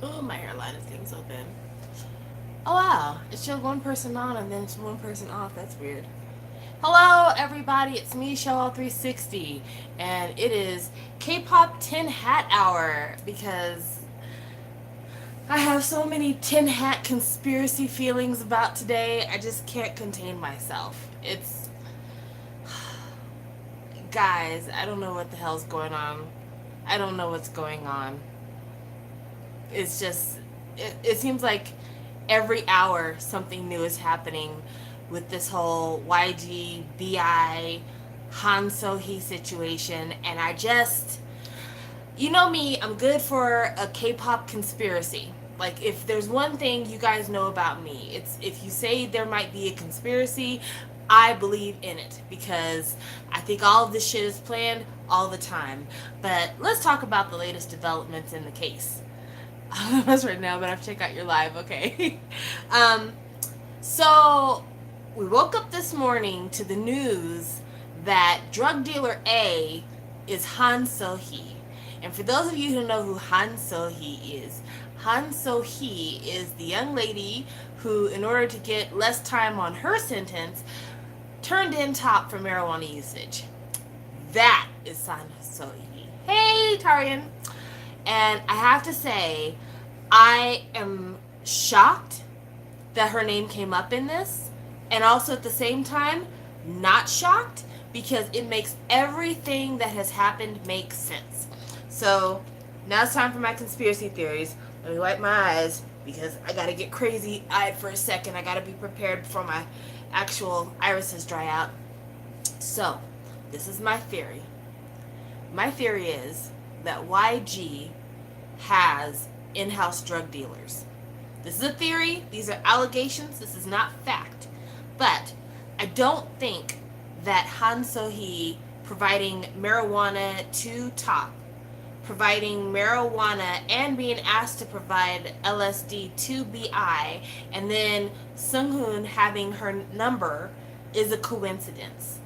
Oh, my hairline is getting so thin. Oh wow, it showed one person on and then it's one person off. That's weird. Hello, everybody. It's me, Shell360, and it is Kpop Tin Hat Hour because I have so many Tin Hat conspiracy feelings about today. I just can't contain myself. It's guys. I don't know what the hell's going on. I don't know what's going on. It's just it seems like every hour something new is happening with this whole YG BI Han So Hee situation, and I just, you know me, I'm good for a K-pop conspiracy. Like, if there's one thing you guys know about me, it's if you say there might be a conspiracy, I believe in it because I think all of this shit is planned all the time. But let's talk about the latest developments in the case. That's right now, but I have to check out your live. Okay. um, so we woke up this morning to the news that drug dealer A is Han So Hee. And for those of you who know who Han So Hee is, Han So Hee is the young lady who, in order to get less time on her sentence, turned in top for marijuana usage. That is Han So Hee. Hey, Tarian. And I have to say, I am shocked that her name came up in this, and also at the same time, not shocked because it makes everything that has happened make sense. So now it's time for my conspiracy theories. Let me wipe my eyes because I gotta get crazy eyed for a second. I gotta be prepared before my actual irises dry out. So, this is my theory. My theory is that YG has in-house drug dealers. This is a theory. These are allegations. This is not fact. But I don't think that Han So Hee providing marijuana to Top, providing marijuana and being asked to provide LSD to BI, and then Sunghoon having her number is a coincidence.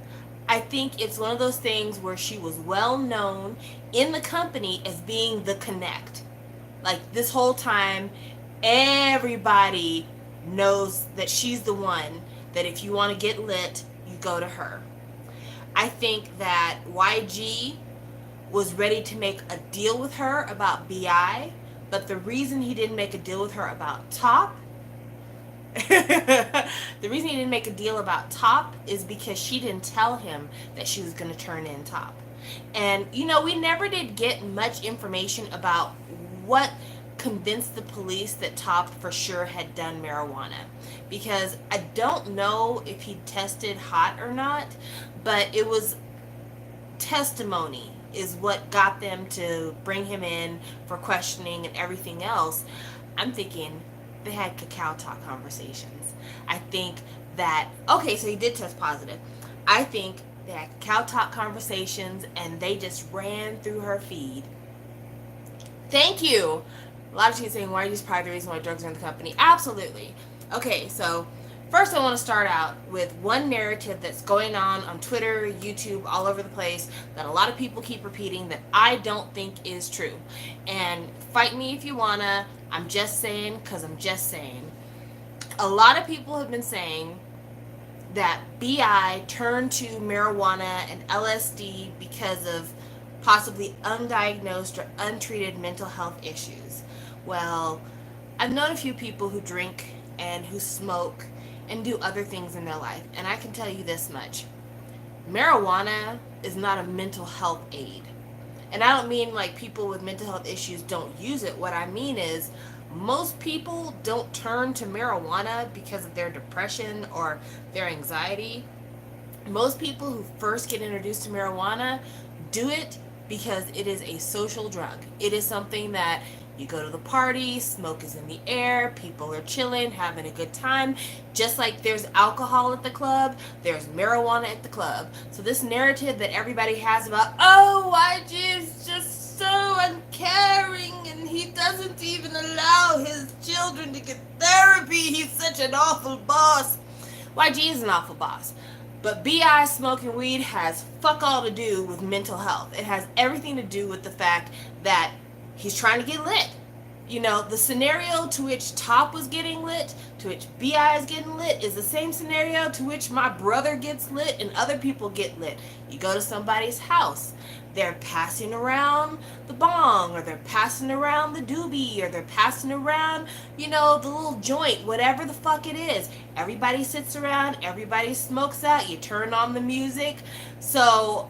I think it's one of those things where she was well known in the company as being the connect. Like, this whole time, everybody knows that she's the one that if you want to get lit, you go to her. I think that YG was ready to make a deal with her about BI, but the reason he didn't make a deal with her about Top the reason he didn't make a deal about Top is because she didn't tell him that she was going to turn in Top. And, you know, we never did get much information about what convinced the police that Top for sure had done marijuana. Because I don't know if he tested hot or not, but it was testimony is what got them to bring him in for questioning and everything else. I'm thinking they had cacao talk conversations. I think that, okay, so he did test positive. I think they had cacao talk conversations and they just ran through her feed. Thank you. A lot of you saying, why are you probably the reason why drugs are in the company? Absolutely. Okay, so first I want to start out with one narrative that's going on Twitter, YouTube, all over the place, that a lot of people keep repeating that I don't think is true. And fight me if you wanna, I'm just saying, because I'm just saying. A lot of people have been saying that BI turned to marijuana and LSD because of possibly undiagnosed or untreated mental health issues. Well, I've known a few people who drink and who smoke and do other things in their life, and I can tell you this much. Marijuana is not a mental health aid. And I don't mean like people with mental health issues don't use it. What I mean is most people don't turn to marijuana because of their depression or their anxiety. Most people who first get introduced to marijuana do it because it is a social drug. It is something that you go to the party, smoke is in the air, people are chilling, having a good time. Just like there's alcohol at the club, there's marijuana at the club. So this narrative that everybody has about, oh, YG is just so uncaring and he doesn't even allow his children to get therapy, he's such an awful boss. YG is an awful boss. But BI smoking weed has fuck all to do with mental health. It has everything to do with the fact that he's trying to get lit. The scenario to which Top was getting lit, to which BI is getting lit, is the same scenario to which my brother gets lit and other people get lit. You go to somebody's house, they're passing around the bong, or they're passing around the doobie, or they're passing around, the little joint, whatever the fuck it is. Everybody sits around, everybody smokes out, you turn on the music. So,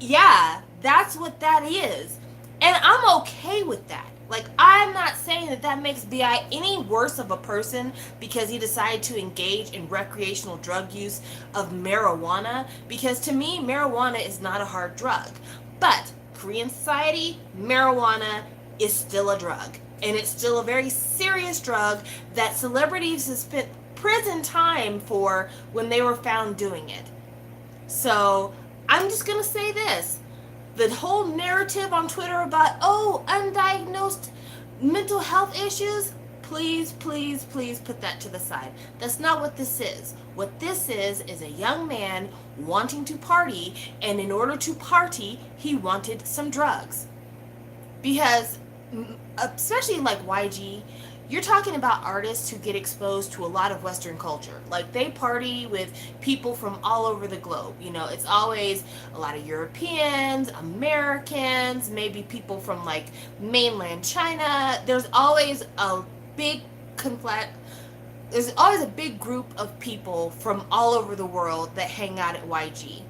yeah, that's what that is. And I'm okay with that. Like, I'm not saying that that makes BI any worse of a person because he decided to engage in recreational drug use of marijuana, because to me, marijuana is not a hard drug. But Korean society, marijuana is still a drug. And it's still a very serious drug that celebrities have spent prison time for when they were found doing it. So I'm just going to say this. The whole narrative on Twitter about, oh, undiagnosed mental health issues, please, please, please put that to the side. That's not what this is. What this is a young man wanting to party, and in order to party, he wanted some drugs. Because, especially like YG, you're talking about artists who get exposed to a lot of Western culture. Like, they party with people from all over the globe. It's always a lot of Europeans, Americans, maybe people from like mainland China. There's always a big there's always a big group of people from all over the world that hang out at YG.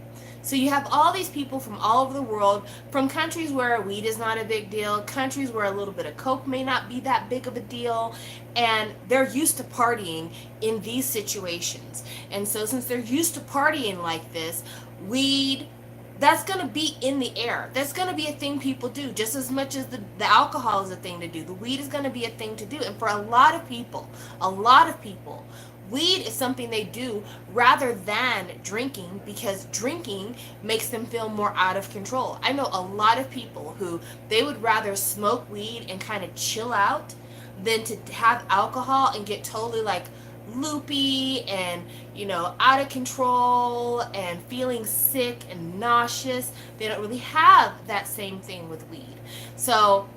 So you have all these people from all over the world, from countries where weed is not a big deal, countries where a little bit of coke may not be that big of a deal, and they're used to partying in these situations. And so since they're used to partying like this, weed, that's going to be in the air. That's going to be a thing people do, just as much as the alcohol is a thing to do. The weed is going to be a thing to do. And for a lot of people, weed is something they do rather than drinking, because drinking makes them feel more out of control. I know a lot of people who they would rather smoke weed and kind of chill out than to have alcohol and get totally like loopy and out of control and feeling sick and nauseous. They don't really have that same thing with weed. So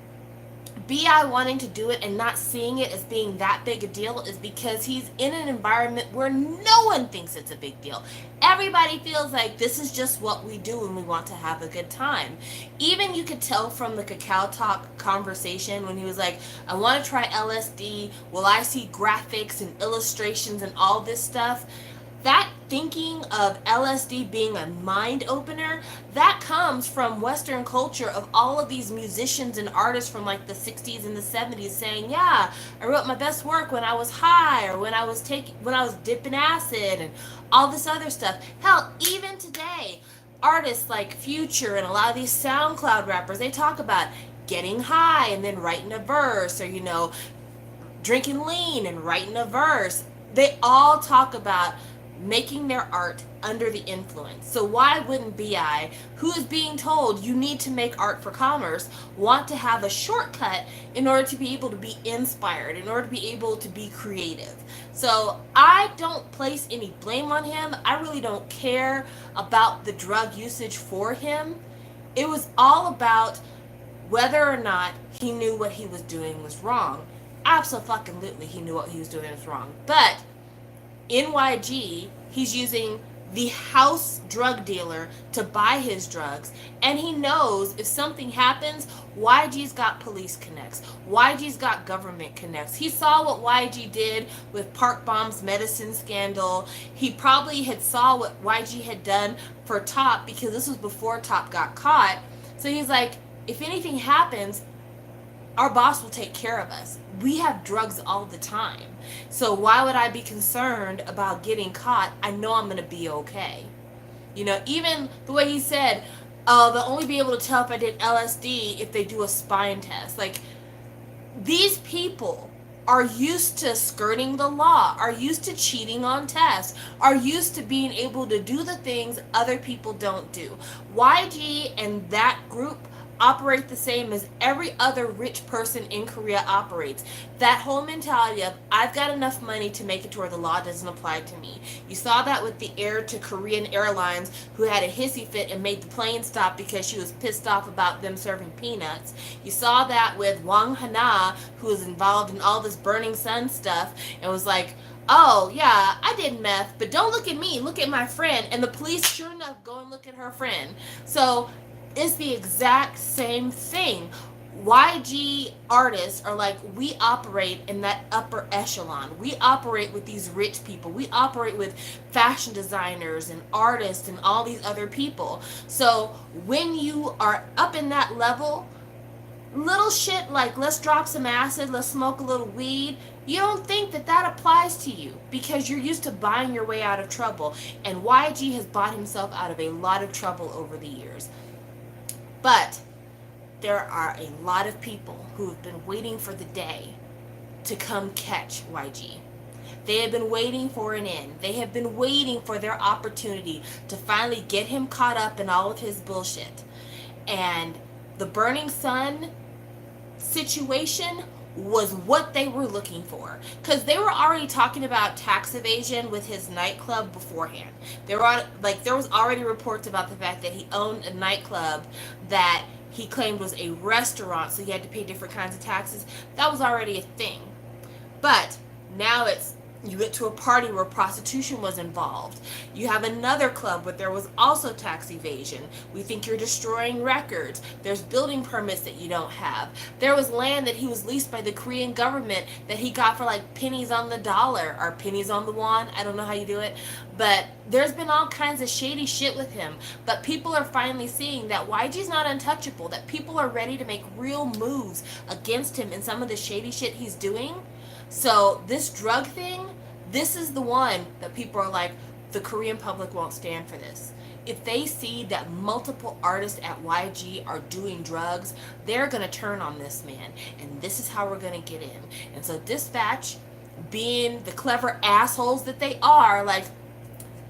BI wanting to do it and not seeing it as being that big a deal is because he's in an environment where no one thinks it's a big deal. Everybody feels like this is just what we do when we want to have a good time. Even you could tell from the Cacao Talk conversation when he was like, I want to try LSD. Will I see graphics and illustrations and all this stuff? That thinking of LSD being a mind opener, that comes from Western culture of all of these musicians and artists from like the 60s and the 70s saying, yeah, I wrote my best work when I was high, or when I was dipping acid and all this other stuff. Hell, even today, artists like Future and a lot of these SoundCloud rappers, they talk about getting high and then writing a verse, or drinking lean and writing a verse. They all talk about making their art under the influence. So why wouldn't BI, who is being told you need to make art for commerce, want to have a shortcut in order to be able to be inspired, in order to be able to be creative? So I don't place any blame on him. I really don't care about the drug usage for him. It was all about whether or not he knew what he was doing was wrong. Absolutely, he knew what he was doing was wrong. But in YG, he's using the house drug dealer to buy his drugs, and he knows if something happens, YG's got police connects, YG's got government connects. He saw what YG did with Park Bomb's medicine scandal. He probably had saw what YG had done for Top, because this was before Top got caught. So he's like, if anything happens, our boss will take care of us. We have drugs all the time. So why would I be concerned about getting caught? I know I'm going to be okay. Even the way he said, oh, they'll only be able to tell if I did LSD if they do a spine test. Like, these people are used to skirting the law, are used to cheating on tests, are used to being able to do the things other people don't do. YG and that group operate the same as every other rich person in Korea operates. That whole mentality of, I've got enough money to make it to where the law doesn't apply to me. You saw that with the heir to Korean Airlines who had a hissy fit and made the plane stop because she was pissed off about them serving peanuts. You saw that with Wang Hana, who was involved in all this Burning Sun stuff and was like, oh yeah, I did meth, but don't look at me, look at my friend. And the police, sure enough, go and look at her friend. So it's the exact same thing. YG artists are like, we operate in that upper echelon. We operate with these rich people. We operate with fashion designers and artists and all these other people. So when you are up in that level, little shit like let's drop some acid, let's smoke a little weed, you don't think that that applies to you because you're used to buying your way out of trouble. And YG has bought himself out of a lot of trouble over the years. But there are a lot of people who have been waiting for the day to come catch YG. They have been waiting for an end. They have been waiting for their opportunity to finally get him caught up in all of his bullshit. And the Burning Sun situation was what they were looking for, because they were already talking about tax evasion with his nightclub beforehand. There were like there was already reports about the fact that he owned a nightclub that he claimed was a restaurant, so he had to pay different kinds of taxes. That was already a thing. But now it's, you went to a party where prostitution was involved. You have another club where there was also tax evasion. We think you're destroying records. There's building permits that you don't have. There was land that he was leased by the Korean government that he got for like pennies on the dollar or pennies on the won. I don't know how you do it. But there's been all kinds of shady shit with him. But people are finally seeing that YG's not untouchable, that people are ready to make real moves against him in some of the shady shit he's doing. So this drug thing, this is the one that people are like, the Korean public won't stand for this. If they see that multiple artists at YG are doing drugs, they're going to turn on this man. And this is how we're going to get in. And so Dispatch, being the clever assholes that they are, like,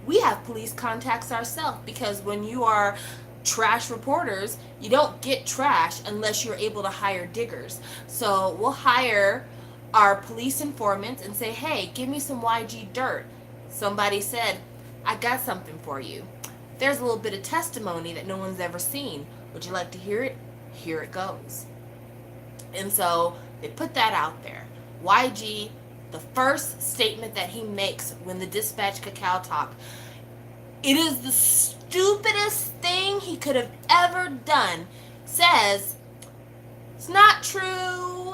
we have police contacts ourselves, because when you are trash reporters, you don't get trash unless you're able to hire diggers. So we'll hire our police informants and say, hey, give me some YG dirt. Somebody said, I got something for you. There's a little bit of testimony that no one's ever seen. Would you like to hear it? Here it goes. And so they put that out there. YG, the first statement that he makes when the Dispatch Cacao talk, it is the stupidest thing he could have ever done, says, it's not true.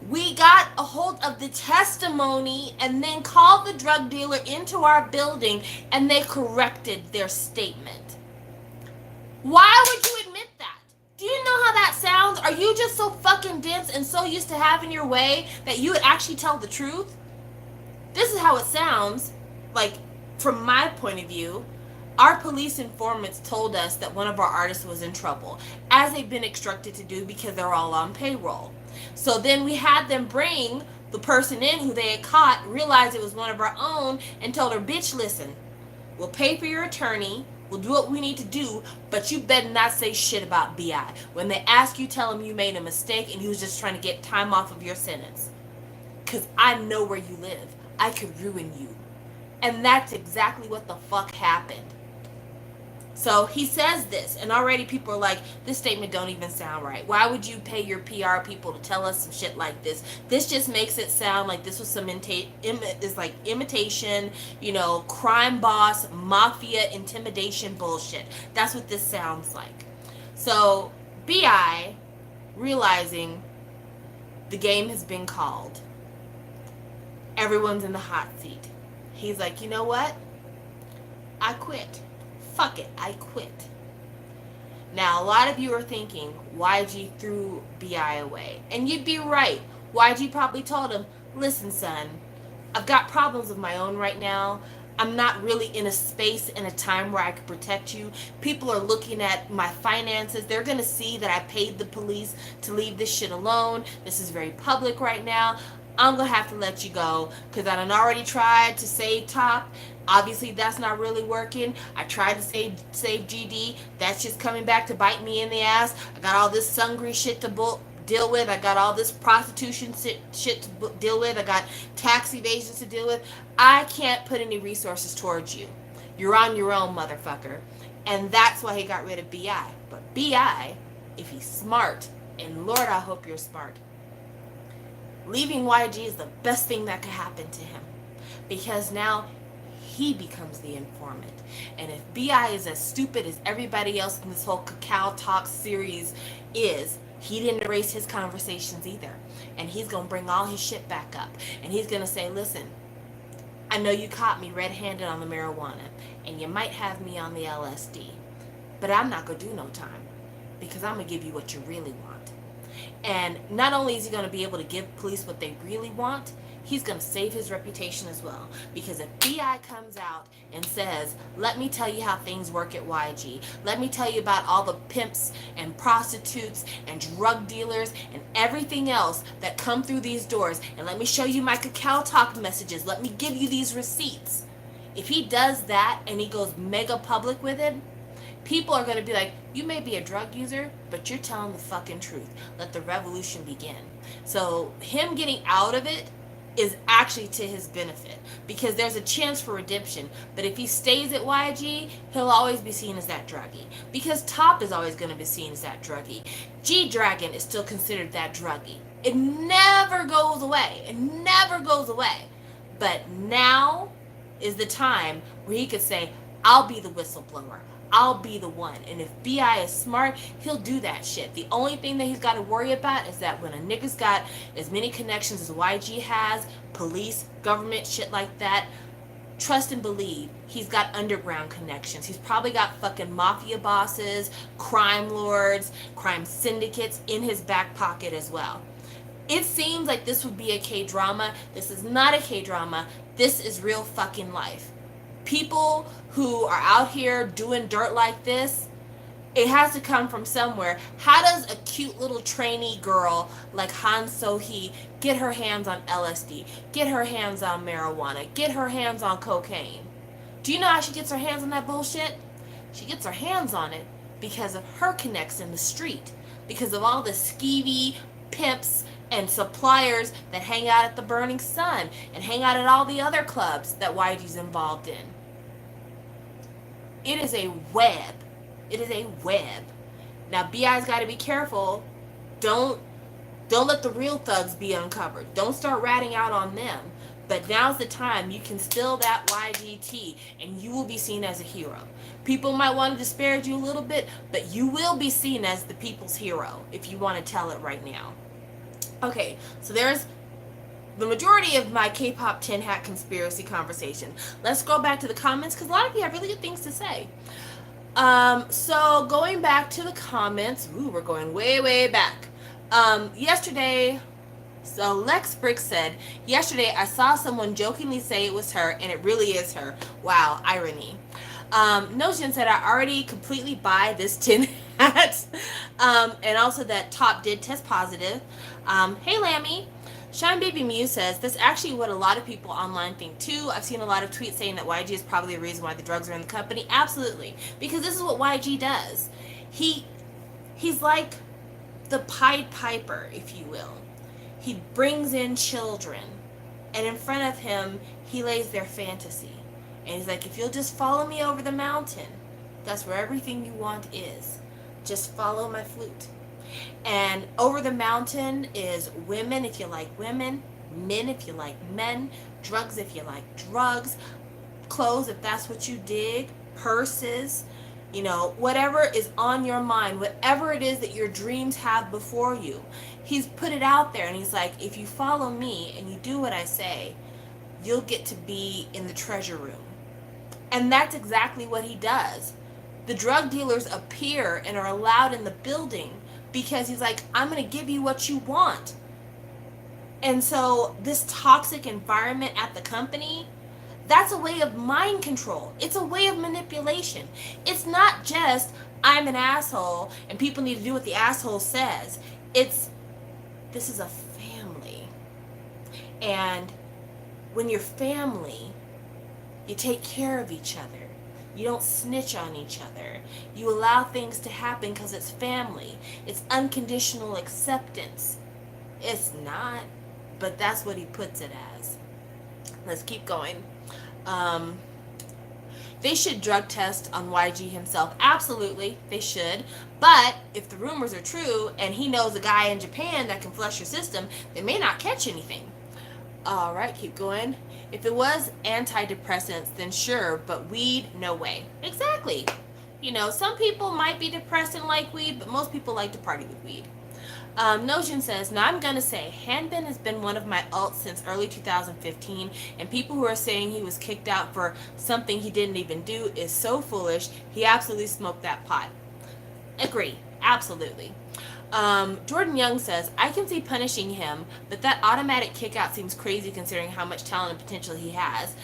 We got a hold of the testimony and then called the drug dealer into our building and they corrected their statement. Why would you admit that? Do you know how that sounds? Are you just so fucking dense and so used to having your way that you would actually tell the truth? This is how it sounds, like, from my point of view. Our police informants told us that one of our artists was in trouble, as they've been instructed to do because they're all on payroll. So then we had them bring the person in who they had caught, realized it was one of our own, and told her, bitch, listen, we'll pay for your attorney, we'll do what we need to do, but you better not say shit about B.I. When they ask you, tell them you made a mistake and he was just trying to get time off of your sentence. Because I know where you live. I could ruin you. And that's exactly what the fuck happened. So he says this, and already people are like, this statement don't even sound right. Why would you pay your PR people to tell us some shit like this? This just makes it sound like this was some imitation, crime boss, mafia, intimidation bullshit. That's what this sounds like. So B.I., realizing the game has been called, everyone's in the hot seat. He's like, you know what? I quit. Fuck it, I quit. Now, a lot of you are thinking YG threw B.I. away. And you'd be right. YG probably told him, listen, son, I've got problems of my own right now. I'm not really in a space and a time where I can protect you. People are looking at my finances. They're going to see that I paid the police to leave this shit alone. This is very public right now. I'm going to have to let you go because I done already tried to save Top. Obviously, that's not really working. I tried to save GD. That's just coming back to bite me in the ass. I got all this sundry shit to deal with. I got all this prostitution shit to deal with. I got tax evasions to deal with. I can't put any resources towards you. You're on your own, motherfucker. And that's why he got rid of BI. But BI, if he's smart, and Lord, I hope you're smart, leaving YG is the best thing that could happen to him. Because now he becomes the informant. And if BI is as stupid as everybody else in this whole Cacao Talk series is, he didn't erase his conversations either. And he's going to bring all his shit back up. And he's going to say, listen, I know you caught me red-handed on the marijuana, and you might have me on the LSD, but I'm not going to do no time, because I'm going to give you what you really want. And not only is he going to be able to give police what they really want, he's going to save his reputation as well. Because if BI comes out and says, let me tell you how things work at YG, let me tell you about all the pimps and prostitutes and drug dealers and everything else that come through these doors, and let me show you my Cacao Talk messages, let me give you these receipts. If he does that and he goes mega public with it, people are going to be like, you may be a drug user, but you're telling the fucking truth. Let the revolution begin. So him getting out of it is actually to his benefit, because there's a chance for redemption. But if he stays at YG, he'll always be seen as that druggie, because Top is always going to be seen as that druggie. G-Dragon is still considered that druggie. It never goes away. It never goes away. But now is the time where he could say, I'll be the whistleblower. I'll be the one. And if BI is smart, he'll do that shit. The only thing that he's got to worry about is that when a nigga's got as many connections as YG has, police, government, shit like that, trust and believe, he's got underground connections. He's probably got fucking mafia bosses, crime lords, crime syndicates in his back pocket as well. It seems like this would be a K-drama. This is not a K-drama. This is real fucking life. People who are out here doing dirt like this, it has to come from somewhere. How does a cute little trainee girl like Han So-hee get her hands on LSD, get her hands on marijuana, get her hands on cocaine? Do you know how she gets her hands on that bullshit? She gets her hands on it because of her connects in the street, because of all the skeevy pimps and suppliers that hang out at the Burning Sun and hang out at all the other clubs that YG's involved in. It is a web. It is a web. Now, BI's got to be careful. Don't let the real thugs be uncovered. Don't start ratting out on them. But now's the time. You can spill that YGT and you will be seen as a hero. People might want to disparage you a little bit, but you will be seen as the people's hero if you want to tell it right now. Okay, so there's the majority of my Kpop Tin Hat conspiracy conversation. Let's go back to the comments, because a lot of you have really good things to say. So going back to the comments, we're going way, way back. Yesterday, so Lex Brick said, yesterday I saw someone jokingly say it was her, and it really is her. Wow, irony. Notion said, I already completely buy this tin hat. And also that Top did test positive. Hey Lammy. Shine Baby Mew says, that's actually what a lot of people online think too. I've seen a lot of tweets saying that YG is probably the reason why the drugs are in the company. Absolutely. Because this is what YG does. He's like the Pied Piper, if you will. He brings in children, and in front of him, he lays their fantasy. And he's like, if you'll just follow me over the mountain, that's where everything you want is. Just follow my flute. And over the mountain is women if you like women, men if you like men, drugs if you like drugs, clothes if that's what you dig, purses, you know, whatever is on your mind, whatever it is that your dreams have before you. He's put it out there, and he's like, if you follow me and you do what I say, you'll get to be in the treasure room. And that's exactly what he does. The drug dealers appear and are allowed in the building because he's like, I'm going to give you what you want. And so this toxic environment at the company, that's a way of mind control. It's a way of manipulation. It's not just, I'm an asshole and people need to do what the asshole says. This is a family. And when you're family, You take care of each other. You don't snitch on each other. You allow things to happen because it's family. It's unconditional acceptance. It's not, but that's what he puts it as. Let's keep going. Um, they should drug test on YG himself. Absolutely, they should. But if the rumors are true and he knows a guy in Japan that can flush your system, they may not catch anything. All right, keep going. If it was antidepressants, then sure, but weed, no way. Exactly. You know, some people might be depressed and like weed, but most people like to party with weed. Notion says, now I'm going to say, Hanbin has been one of my alts since early 2015, and people who are saying he was kicked out for something he didn't even do is so foolish. He absolutely smoked that pot. Agree. Absolutely. Jordan Young says, I can see punishing him, but that automatic kick out seems crazy considering how much talent and potential he has.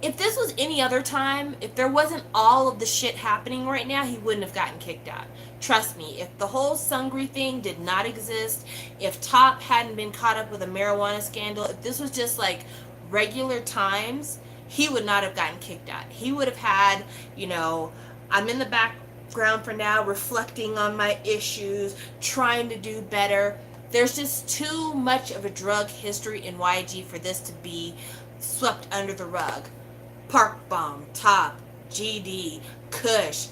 If this was any other time, if there wasn't all of the shit happening right now, he wouldn't have gotten kicked out. Trust me, if the whole Sungri thing did not exist, if Top hadn't been caught up with a marijuana scandal, if this was just like regular times, he would not have gotten kicked out. He would have had, you know, I'm in the background for now, reflecting on my issues, trying to do better. There's just too much of a drug history in YG for this to be swept under the rug. Park Bomb, Top, GD, Kush,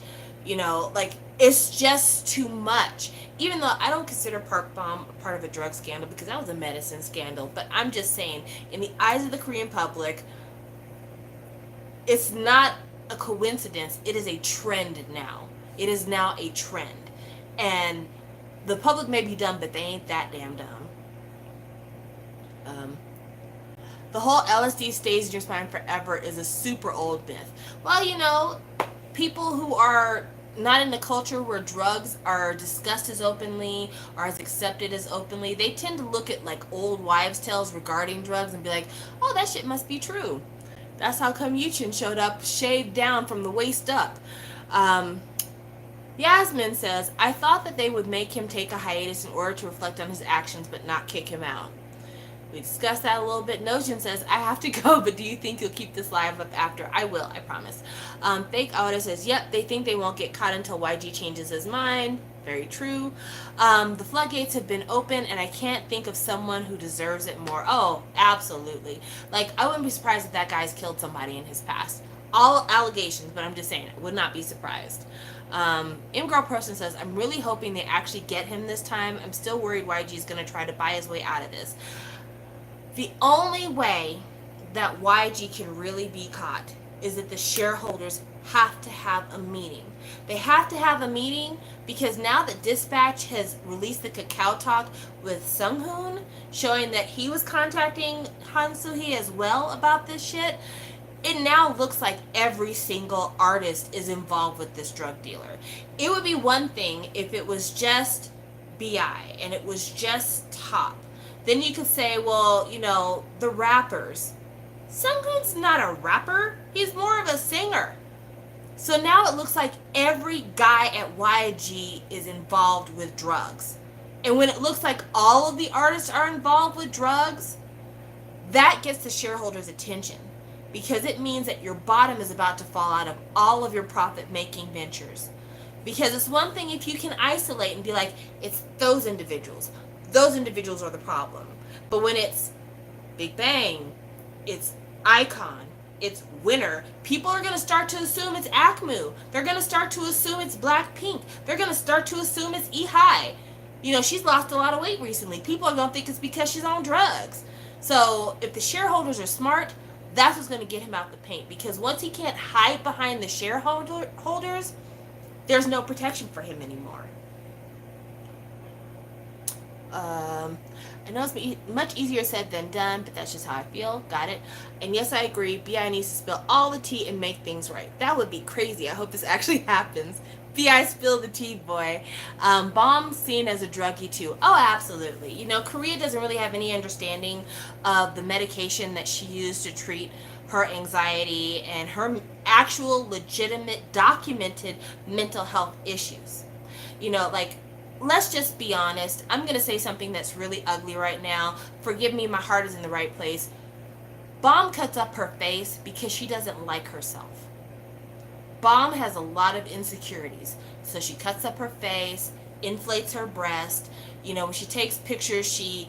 you know, like, it's just too much. Even though I don't consider Park Bomb a part of a drug scandal because that was a medicine scandal, but I'm just saying, in the eyes of the Korean public, it's not a coincidence. It is a trend now. It is now a trend. And the public may be dumb, but they ain't that damn dumb. The whole LSD stays in your spine forever is a super old myth. Well, you know, people who are not in the culture where drugs are discussed as openly or as accepted as openly, they tend to look at like old wives' tales regarding drugs and be like, oh, that shit must be true. That's how come Yuchin showed up shaved down from the waist up. Yasmin says, I thought that they would make him take a hiatus in order to reflect on his actions but not kick him out. We discussed that a little bit. Notion says, I have to go, but do you think you'll keep this live up after? I will, I promise. Fake Auto says, yep, they think they won't get caught until YG changes his mind. Very true. The floodgates have been open, and I can't think of someone who deserves it more. Oh, absolutely. Like, I wouldn't be surprised if that guy's killed somebody in his past. All allegations, but I'm just saying, I would not be surprised. Girl Person says, I'm really hoping they actually get him this time. I'm still worried YG's going to try to buy his way out of this. The only way that YG can really be caught is that the shareholders have to have a meeting. They have to have a meeting because now that Dispatch has released the Kakao Talk with Sunghoon, showing that he was contacting Han Soo-hee as well about this shit, it now looks like every single artist is involved with this drug dealer. It would be one thing if it was just B.I. and it was just Top. Then you could say, well, you know, the rappers. Sunghoon's not a rapper. He's more of a singer. So now it looks like every guy at YG is involved with drugs. And when it looks like all of the artists are involved with drugs, that gets the shareholders' attention. Because it means that your bottom is about to fall out of all of your profit-making ventures. Because it's one thing if you can isolate and be like, it's those individuals. Those individuals are the problem. But when it's Big Bang, it's Icon, it's Winner, people are going to start to assume it's ACMU. They're going to start to assume it's Blackpink. They're going to start to assume it's E-High. You know, she's lost a lot of weight recently. People are going to think it's because she's on drugs. So if the shareholders are smart, that's what's going to get him out the paint. Because once he can't hide behind the shareholders, there's no protection for him anymore. I know it's much easier said than done, but that's just how I feel. Got it. And yes, I agree. B.I. needs to spill all the tea and make things right. That would be crazy. I hope this actually happens. B.I. spill the tea, boy. Bomb seen as a druggie too. Oh, absolutely. You know, Korea doesn't really have any understanding of the medication that she used to treat her anxiety and her actual legitimate documented mental health issues. You know, like, let's just be honest. I'm going to say something that's really ugly right now. Forgive me, my heart is in the right place. Bomb cuts up her face because she doesn't like herself. Bomb has a lot of insecurities. So she cuts up her face, inflates her breast. You know, when she takes pictures, she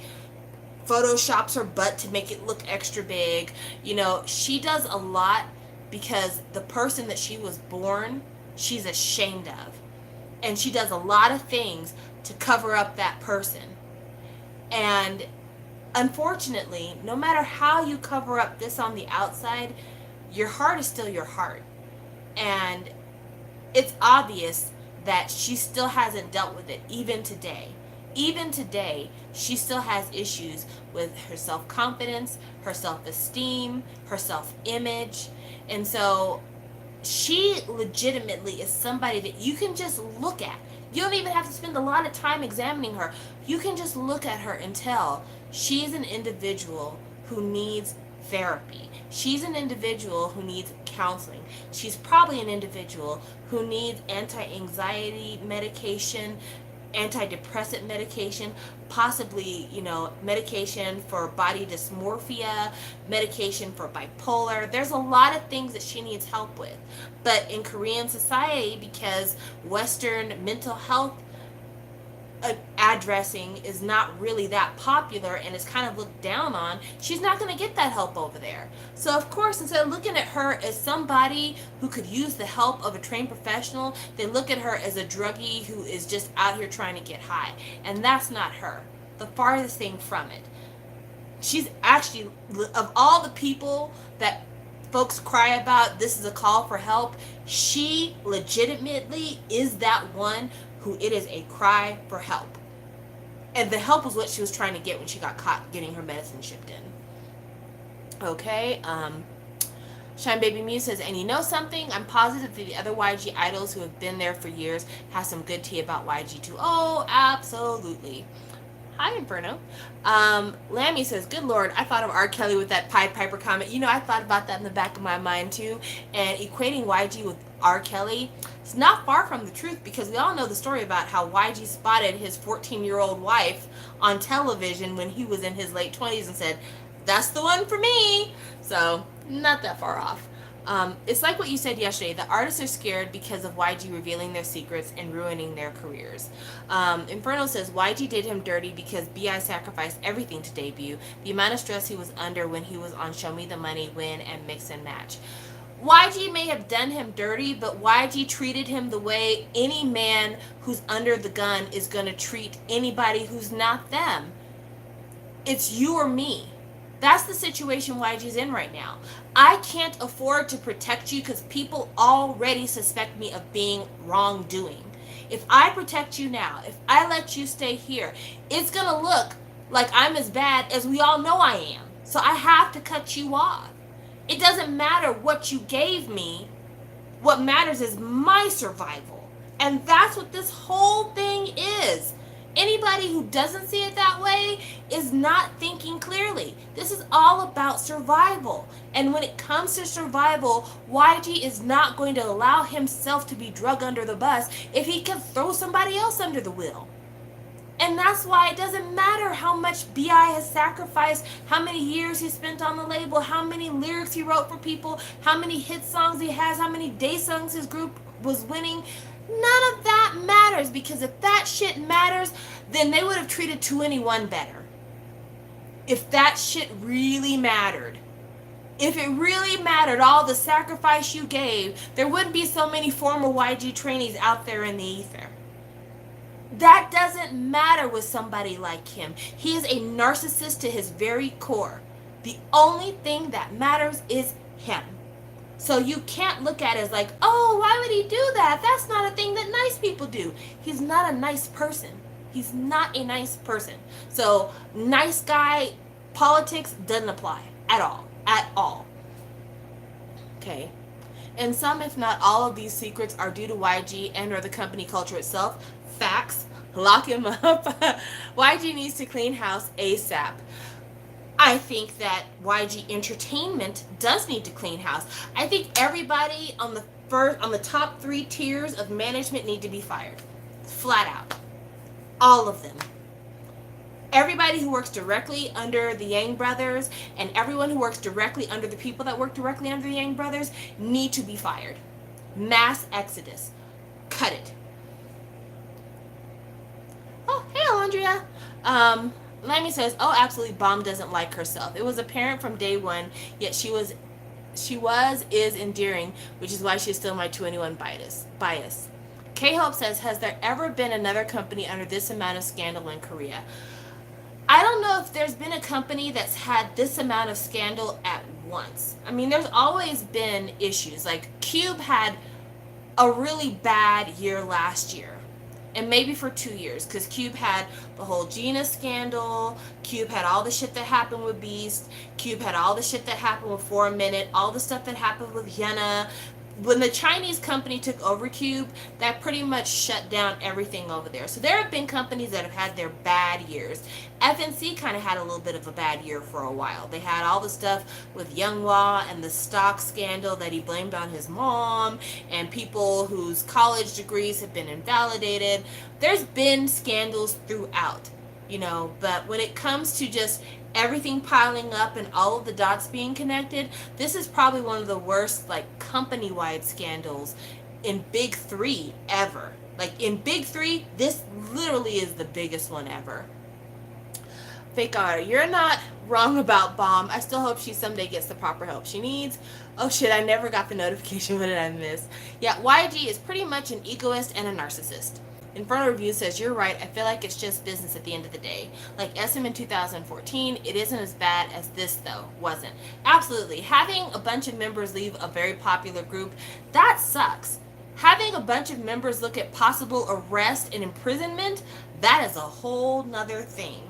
photoshops her butt to make it look extra big. You know, she does a lot because the person that she was born, she's ashamed of. And she does a lot of things to cover up that person. And unfortunately, no matter how you cover up this on the outside, your heart is still your heart. And it's obvious that she still hasn't dealt with it, even today. Even today, she still has issues with her self-confidence, her self-esteem, her self-image. And so she legitimately is somebody that you can just look at. You don't even have to spend a lot of time examining her. You can just look at her and tell she's an individual who needs therapy. She's an individual who needs counseling. She's probably an individual who needs anti-anxiety medication, antidepressant medication, possibly, you know, medication for body dysmorphia, medication for bipolar. There's a lot of things that she needs help with. But in Korean society, because Western mental health addressing is not really that popular and is kind of looked down on, she's not going to get that help over there. So of course, instead of looking at her as somebody who could use the help of a trained professional, they look at her as a druggie who is just out here trying to get high. And that's not her. The farthest thing from it. She's actually, of all the people that folks cry about, this is a call for help, she legitimately is that one who it is a cry for help. And the help was what she was trying to get when she got caught getting her medicine shipped in. Okay, Shine Baby Muse says, and you know something? I'm positive that the other YG idols who have been there for years have some good tea about YG too. Oh, absolutely. Hi, Inferno. Lammy says, good Lord, I thought of R. Kelly with that Pied Piper comment. You know, I thought about that in the back of my mind too. And equating YG with R. Kelly, it's not far from the truth, because we all know the story about how YG spotted his 14-year-old wife on television when he was in his late 20s and said, that's the one for me. So, not that far off. It's like what you said yesterday. The artists are scared because of YG revealing their secrets and ruining their careers. Inferno says, YG did him dirty because B.I. sacrificed everything to debut. The amount of stress he was under when he was on Show Me the Money, Win, and Mix and Match. YG may have done him dirty, but YG treated him the way any man who's under the gun is going to treat anybody who's not them. It's you or me. That's the situation YG's in right now. I can't afford to protect you because people already suspect me of being wrongdoing. If I protect you now, if I let you stay here, it's going to look like I'm as bad as we all know I am. So I have to cut you off. It doesn't matter what you gave me. What matters is my survival. And that's what this whole thing is. Anybody who doesn't see it that way is not thinking clearly. This is all about survival. And when it comes to survival, YG is not going to allow himself to be dragged under the bus if he can throw somebody else under the wheel. And that's why it doesn't matter how much B.I. has sacrificed, how many years he spent on the label, how many lyrics he wrote for people, how many hit songs he has, how many day songs his group was winning. None of that matters, because if that shit matters, then they would have treated 2NE1 better. If that shit really mattered. If it really mattered, all the sacrifice you gave, there wouldn't be so many former YG trainees out there in the ether. That doesn't matter with somebody like him. He is a narcissist to his very core. The only thing that matters is him. So you can't look at it as like, oh, why would he do that? That's not a thing that nice people do. He's not a nice person. He's not a nice person. So nice guy politics doesn't apply at all. At all. Okay. And some, if not all, of these secrets are due to YG and or the company culture itself. Facts. Lock him up. YG needs to clean house ASAP. I think that YG Entertainment does need to clean house. I think everybody on the top 3 tiers of management need to be fired. Flat out. All of them. Everybody who works directly under the Yang brothers and everyone who works directly under the people that work directly under the Yang brothers need to be fired. Mass exodus. Cut it. Oh, hey, Alondria. Lammy says, oh, absolutely, Bomb doesn't like herself. It was apparent from day one, yet is endearing, which is why she's still my 2 bias. K-Hope says, has there ever been another company under this amount of scandal in Korea? I don't know if there's been a company that's had this amount of scandal at once. I mean, there's always been issues. Like, Cube had a really bad year last year. And maybe for 2 years, because Cube had the whole Gina scandal, Cube had all the shit that happened with Beast, Cube had all the shit that happened with 4 Minute, all the stuff that happened with Yena. When the Chinese company took over Cube, that pretty much shut down everything over there. So there have been companies that have had their bad years. FNC kind of had a little bit of a bad year for a while. They had all the stuff with Younghwa and the stock scandal that he blamed on his mom, and people whose college degrees have been invalidated. There's been scandals throughout, but when it comes to just everything piling up and all of the dots being connected, this is probably one of the worst, like, company-wide scandals in Big Three ever. Like, in Big Three, this literally is the biggest one ever. Fake Otter, you're not wrong about Bomb. I still hope she someday gets the proper help she needs. Oh shit, I never got the notification. What did I miss? Yeah, YG is pretty much an egoist and a narcissist. Inferno Review says, you're right, I feel like it's just business at the end of the day. Like SM in 2014, it isn't as bad as this, though. Wasn't. Absolutely. Having a bunch of members leave a very popular group, that sucks. Having a bunch of members look at possible arrest and imprisonment, that is a whole nother thing.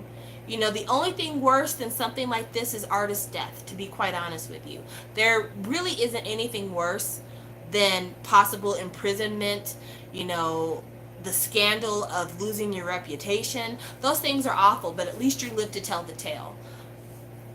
The only thing worse than something like this is artist death, to be quite honest with you. There really isn't anything worse than possible imprisonment, the scandal of losing your reputation. Those things are awful, but at least you live to tell the tale.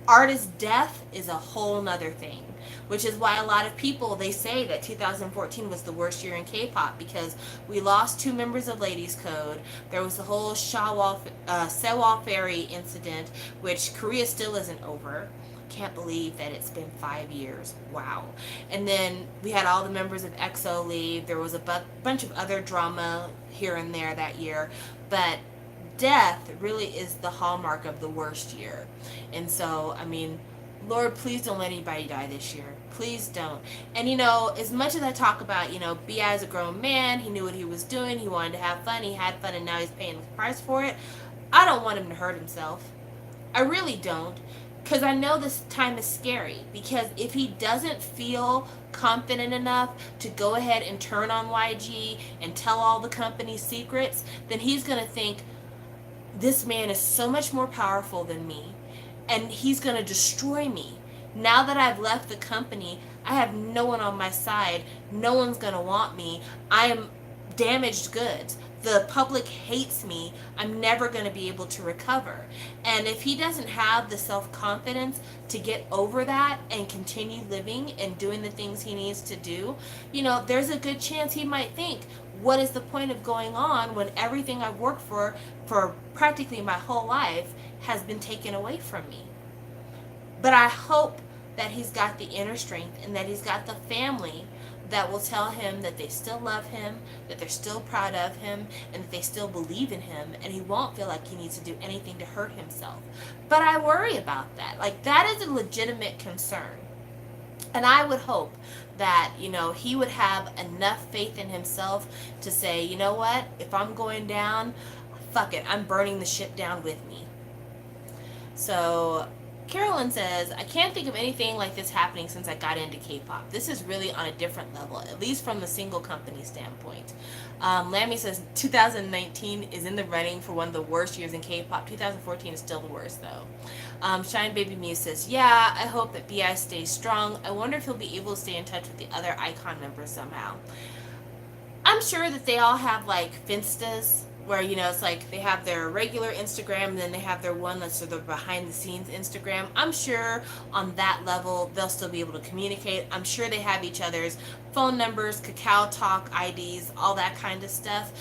Artist death is a whole nother thing, which is why a lot of people, they say that 2014 was the worst year in K-pop because we lost 2 members of Ladies Code. There was the whole Sewol Ferry incident, which Korea still isn't over. Can't believe that it's been 5 years. Wow. And then we had all the members of EXO leave. There was a bunch of other drama here and there that year, but death really is the hallmark of the worst year. And so, I mean, Lord, please don't let anybody die this year. Please don't. And as much as I talk about, B.I. is a grown man, he knew what he was doing, he wanted to have fun, he had fun, and now he's paying the price for it, I don't want him to hurt himself. I really don't. Because I know this time is scary. Because if he doesn't feel confident enough to go ahead and turn on YG and tell all the company's secrets, then he's going to think, this man is so much more powerful than me, and he's going to destroy me. Now that I've left the company, I have no one on my side. No one's going to want me. I am damaged goods. The public hates me. I'm never going to be able to recover. And if he doesn't have the self-confidence to get over that and continue living and doing the things he needs to do, there's a good chance he might think, what is the point of going on when everything I've worked for practically my whole life has been taken away from me? But I hope that he's got the inner strength and that he's got the family that will tell him that they still love him, that they're still proud of him, and that they still believe in him, and he won't feel like he needs to do anything to hurt himself. But I worry about that. Like, that is a legitimate concern. And I would hope that, he would have enough faith in himself to say, you know what, if I'm going down, fuck it, I'm burning the ship down with me. So Carolyn says, I can't think of anything like this happening since I got into K-pop. This is really on a different level, at least from the single company standpoint. Lammy says 2019 is in the running for one of the worst years in K-pop. 2014 is still the worst, though. Shine Baby Muse says, yeah, I hope that B.I. stays strong. I wonder if he'll be able to stay in touch with the other icon members somehow. I'm sure that they all have, like, Finstas, where, it's like they have their regular Instagram and then they have their one that's sort of behind the scenes Instagram. I'm sure on that level they'll still be able to communicate. I'm sure they have each other's phone numbers, Kakao Talk IDs, all that kind of stuff.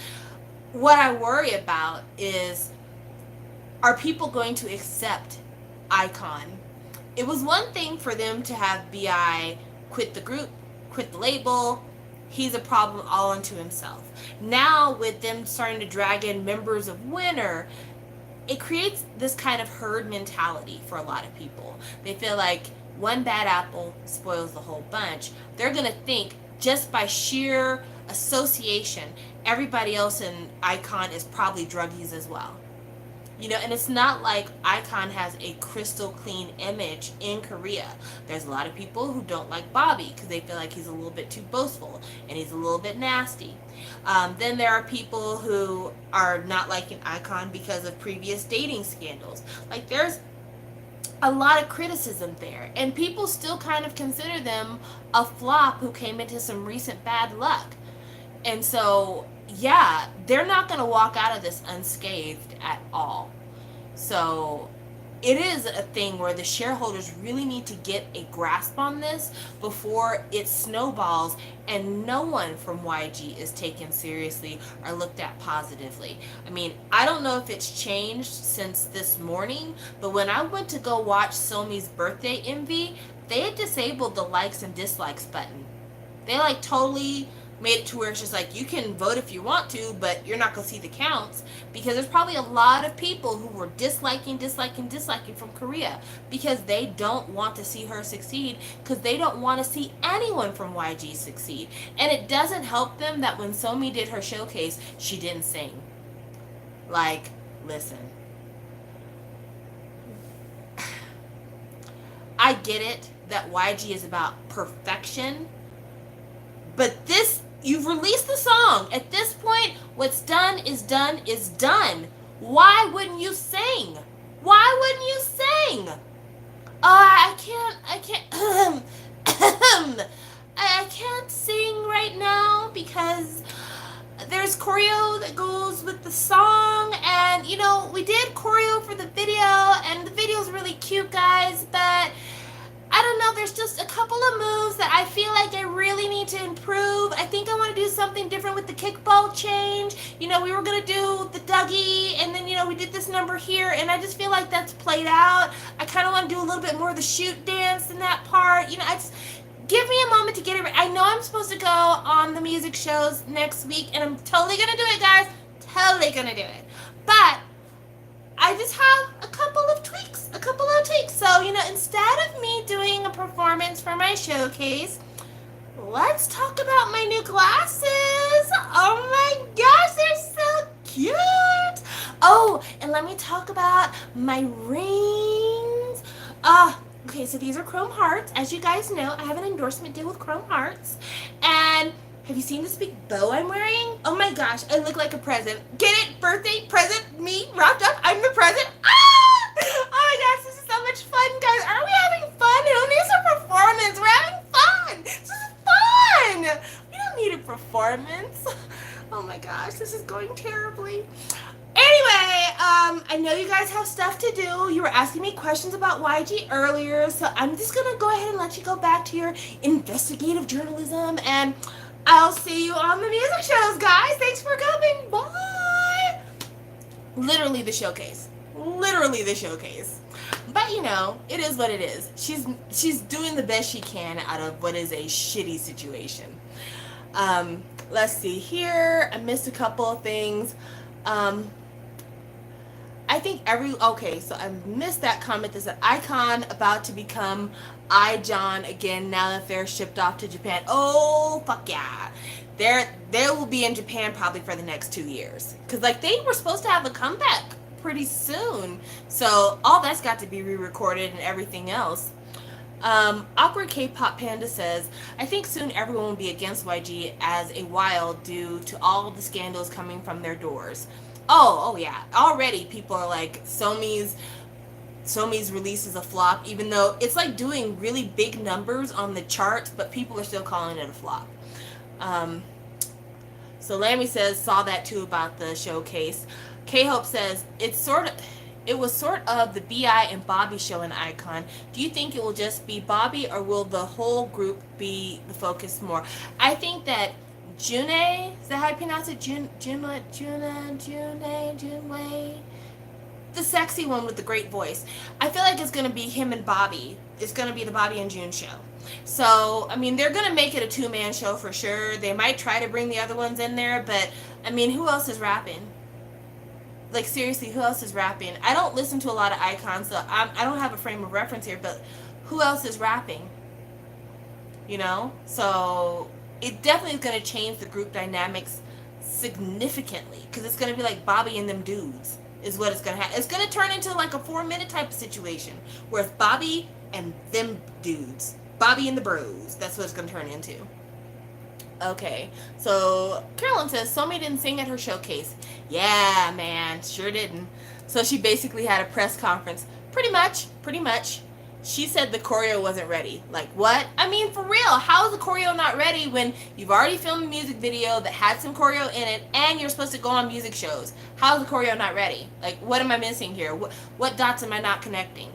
What I worry about is, are people going to accept iKON? It was one thing for them to have BI quit the group, quit the label. He's a problem all unto himself. Now, with them starting to drag in members of Winner, it creates this kind of herd mentality for a lot of people. They feel like one bad apple spoils the whole bunch. They're going to think, just by sheer association, everybody else in iKON is probably druggies as well. You know, and it's not like iKON has a crystal clean image in Korea. There's a lot of people who don't like Bobby because they feel like he's a little bit too boastful and he's a little bit nasty. Then there are people who are not liking iKON because of previous dating scandals. Like, there's a lot of criticism there, and people still kind of consider them a flop who came into some recent bad luck. And so, yeah, they're not going to walk out of this unscathed at all. So it is a thing where the shareholders really need to get a grasp on this before it snowballs and no one from YG is taken seriously or looked at positively. I mean, I don't know if it's changed since this morning, but when I went to go watch Somi's birthday MV, they had disabled the likes and dislikes button. They like totally made it to where it's just like, you can vote if you want to, but you're not going to see the counts, because there's probably a lot of people who were disliking from Korea because they don't want to see her succeed, because they don't want to see anyone from YG succeed. And it doesn't help them that when Somi did her showcase, she didn't sing. Like, listen, I get it that YG is about perfection, but this, you've released the song. At this point, what's done is done is done. Why wouldn't you sing? Why wouldn't you sing? I can't, I can't sing right now because there's choreo that goes with the song, and you know, we did choreo for the video, and the video's really cute, guys, but I don't know, there's just a couple of moves that I feel like I really need to improve. I think I want to do something different with the kickball change. You know, we were going to do the Dougie, and then, you know, we did this number here, and I just feel like that's played out. I kind of want to do a little bit more of the shoot dance in that part. You know, give me a moment to get it right. I know I'm supposed to go on the music shows next week, and I'm totally going to do it, guys. Totally going to do it. But I just have a couple of tweaks. So, you know, instead of me doing a performance for my showcase, let's talk about my new glasses. Oh my gosh, they're so cute. Oh, and let me talk about my rings. Okay, so these are Chrome Hearts. As you guys know, I have an endorsement deal with Chrome Hearts. And have you seen this big bow I'm wearing? Oh my gosh, I look like a present. Get it? Birthday present, me wrapped up. I'm the present. Oh my gosh, this is so much fun, guys. Aren't we having fun? Who needs a performance? We're having fun. This is fun. We don't need a performance. Oh my gosh, this is going terribly. Anyway, I know you guys have stuff to do. You were asking me questions about YG earlier, so I'm just gonna go ahead and let you go back to your investigative journalism, and I'll see you on the music shows, guys. Thanks for coming. Bye. Literally the showcase. But you know, it is what it is. She's doing the best she can out of what is a shitty situation. Let's see here. I missed a couple of things. I think so I missed that comment that said iKON about to become iJohn again now that they're shipped off to Japan. Oh, fuck yeah. They will be in Japan probably for the next 2 years. Because, like, they were supposed to have a comeback pretty soon. So, all that's got to be re-recorded and everything else. Awkward K-Pop Panda says, I think soon everyone will be against YG as a while due to all the scandals coming from their doors. Oh yeah. Already people are like, Somi's release is a flop, even though it's like doing really big numbers on the charts, but people are still calling it a flop. So Lammy says, saw that too about the showcase. K-Hope says, it was sort of the BI and Bobby show in iKON. Do you think it will just be Bobby, or will the whole group be the focus more? I think that Junwei, is that how you pronounce it? Junwei. the sexy one with the great voice. I feel like it's going to be him and Bobby. It's going to be the Bobby and June show. So, I mean, they're going to make it a two-man show for sure. They might try to bring the other ones in there, but, I mean, who else is rapping? Like, seriously, who else is rapping? I don't listen to a lot of icons, so I don't have a frame of reference here, but who else is rapping? You know? So, it definitely is going to change the group dynamics significantly, because it's going to be like Bobby and them dudes is what it's going to have. It's going to turn into like a 4-minute type of situation where it's Bobby and them dudes. Bobby and the bros. That's what it's going to turn into. Okay, so Carolyn says Somi didn't sing at her showcase. Yeah, man, sure didn't. So she basically had a press conference. Pretty much. She said the choreo wasn't ready. Like, what? I mean, for real, how is the choreo not ready when you've already filmed a music video that had some choreo in it and you're supposed to go on music shows? How is the choreo not ready? Like, what am I missing here? What dots am I not connecting?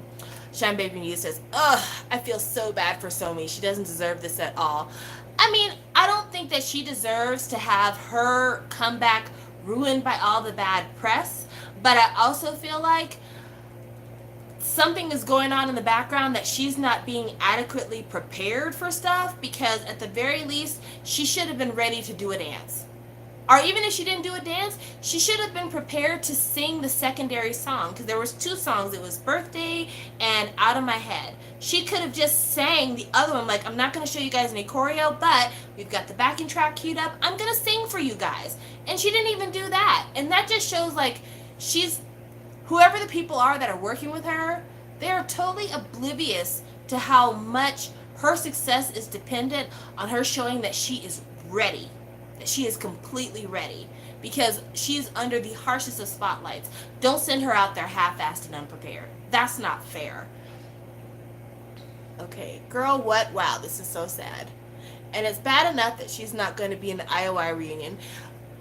Shine Baby News says, ugh, I feel so bad for Somi. She doesn't deserve this at all. I mean, I don't think that she deserves to have her comeback ruined by all the bad press, but I also feel like something is going on in the background that she's not being adequately prepared for stuff, because at the very least, she should have been ready to do a dance. Or even if she didn't do a dance, she should have been prepared to sing the secondary song, because there was 2 songs. It was Birthday and Out of My Head. She could have just sang the other one, like, I'm not going to show you guys any choreo, but we've got the backing track queued up. I'm going to sing for you guys. And she didn't even do that. And that just shows, like, whoever the people are that are working with her, they're totally oblivious to how much her success is dependent on her showing that she is ready. That she is completely ready, because she is under the harshest of spotlights. Don't send her out there half-assed and unprepared. That's not fair. Okay, girl, what? Wow, this is so sad. And it's bad enough that she's not going to be in the IOI reunion.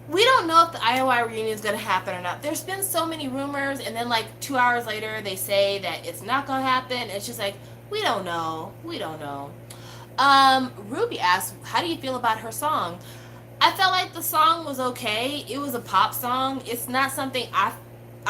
We don't know if the IOI reunion is going to happen or not. There's been so many rumors, and then like 2 hours later they say that it's not going to happen. It's just like, we don't know. Ruby asked, how do you feel about her song? I felt like the song was okay. It was a pop song. It's not something I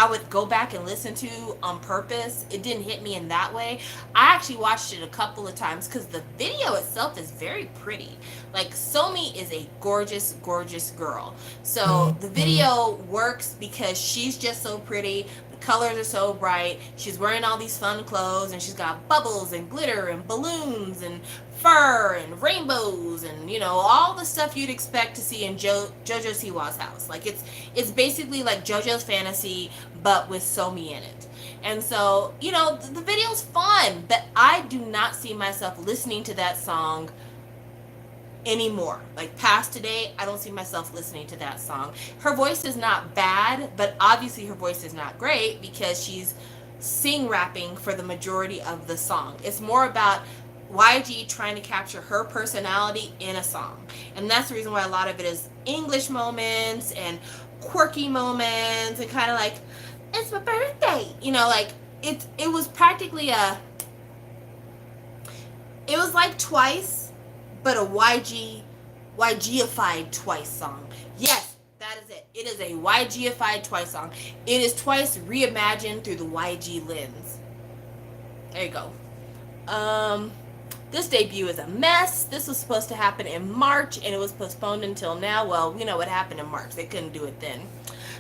would go back and listen to on purpose. It didn't hit me in that way. I actually watched it a couple of times because the video itself is very pretty. Like, Somi is a gorgeous, gorgeous girl. So the video works because she's just so pretty. The colors are so bright. She's wearing all these fun clothes, and she's got bubbles and glitter and balloons and fur and rainbows and, you know, all the stuff you'd expect to see in JoJo Siwa's house. Like, it's basically like JoJo's Fantasy, but with Somi in it. And so, you know, the video's fun, but I do not see myself listening to that song anymore. Like, past today, I don't see myself listening to that song. Her voice is not bad, but obviously her voice is not great because she's sing rapping for the majority of the song. It's more about YG trying to capture her personality in a song. And that's the reason why a lot of it is English moments and quirky moments and kind of like, it's my birthday. You know, like, it was practically it was like Twice, but a YG-ified Twice song. Yes, that is it. It is a YG-ified Twice song. It is Twice reimagined through the YG lens. There you go. This debut is a mess. This was supposed to happen in March, and it was postponed until now. Well, we know what happened in March. They couldn't do it then.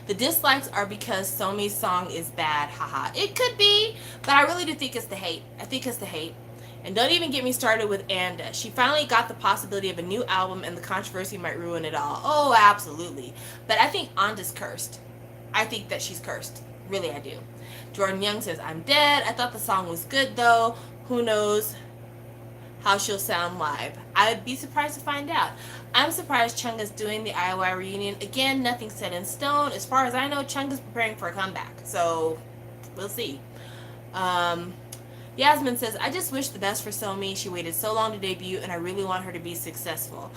The dislikes are because Somi's song is bad. Haha. It could be, but I really do think it's the hate. I think it's the hate. And don't even get me started with Anda. She finally got the possibility of a new album, and the controversy might ruin it all. Oh, absolutely. But I think Anda's cursed. I think that she's cursed. Really, I do. Jordan Young says, I'm dead. I thought the song was good, though. Who knows how she'll sound live. I would be surprised to find out. I'm surprised Chungha's doing the IOI reunion. Again, nothing set in stone. As far as I know, Chungha's preparing for a comeback. So, we'll see. Yasmin says, I just wish the best for Somi. She waited so long to debut, and I really want her to be successful.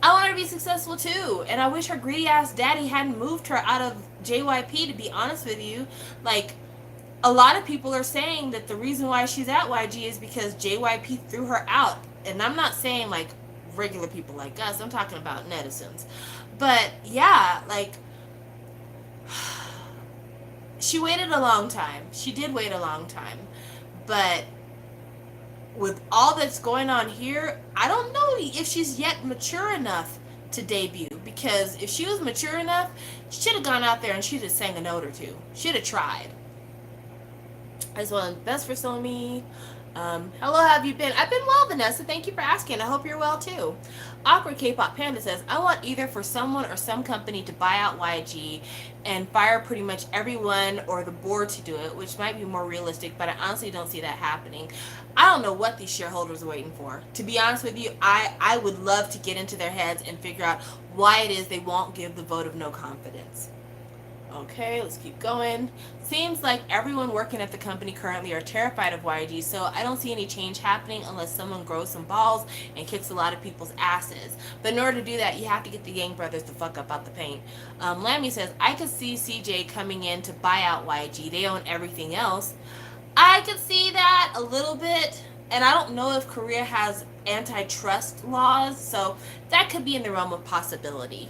I want her to be successful, too. And I wish her greedy-ass daddy hadn't moved her out of JYP, to be honest with you. Like, a lot of people are saying that the reason why she's at YG is because JYP threw her out. And I'm not saying, like, regular people like us. I'm talking about netizens. But, yeah, like, she waited a long time. She did wait a long time. But with all that's going on here, I don't know if she's yet mature enough to debut. Because if she was mature enough, she should have gone out there and she'd have sang a note or two. She'd have tried. As well, best for Somi. Hello, have you been? I've been well, Vanessa. Thank you for asking. I hope you're well too. Awkward K-pop Panda says, I want either for someone or some company to buy out YG and fire pretty much everyone or the board to do it, which might be more realistic, but I honestly don't see that happening. I don't know what these shareholders are waiting for. To be honest with you, I would love to get into their heads and figure out why it is they won't give the vote of no confidence. Okay, let's keep going. Seems like everyone working at the company currently are terrified of YG, so I don't see any change happening unless someone grows some balls and kicks a lot of people's asses. But in order to do that, you have to get the Yang brothers to fuck up out the paint. Lammy says, I could see CJ coming in to buy out YG. They own everything else. I could see that a little bit, and I don't know if Korea has antitrust laws, so that could be in the realm of possibility.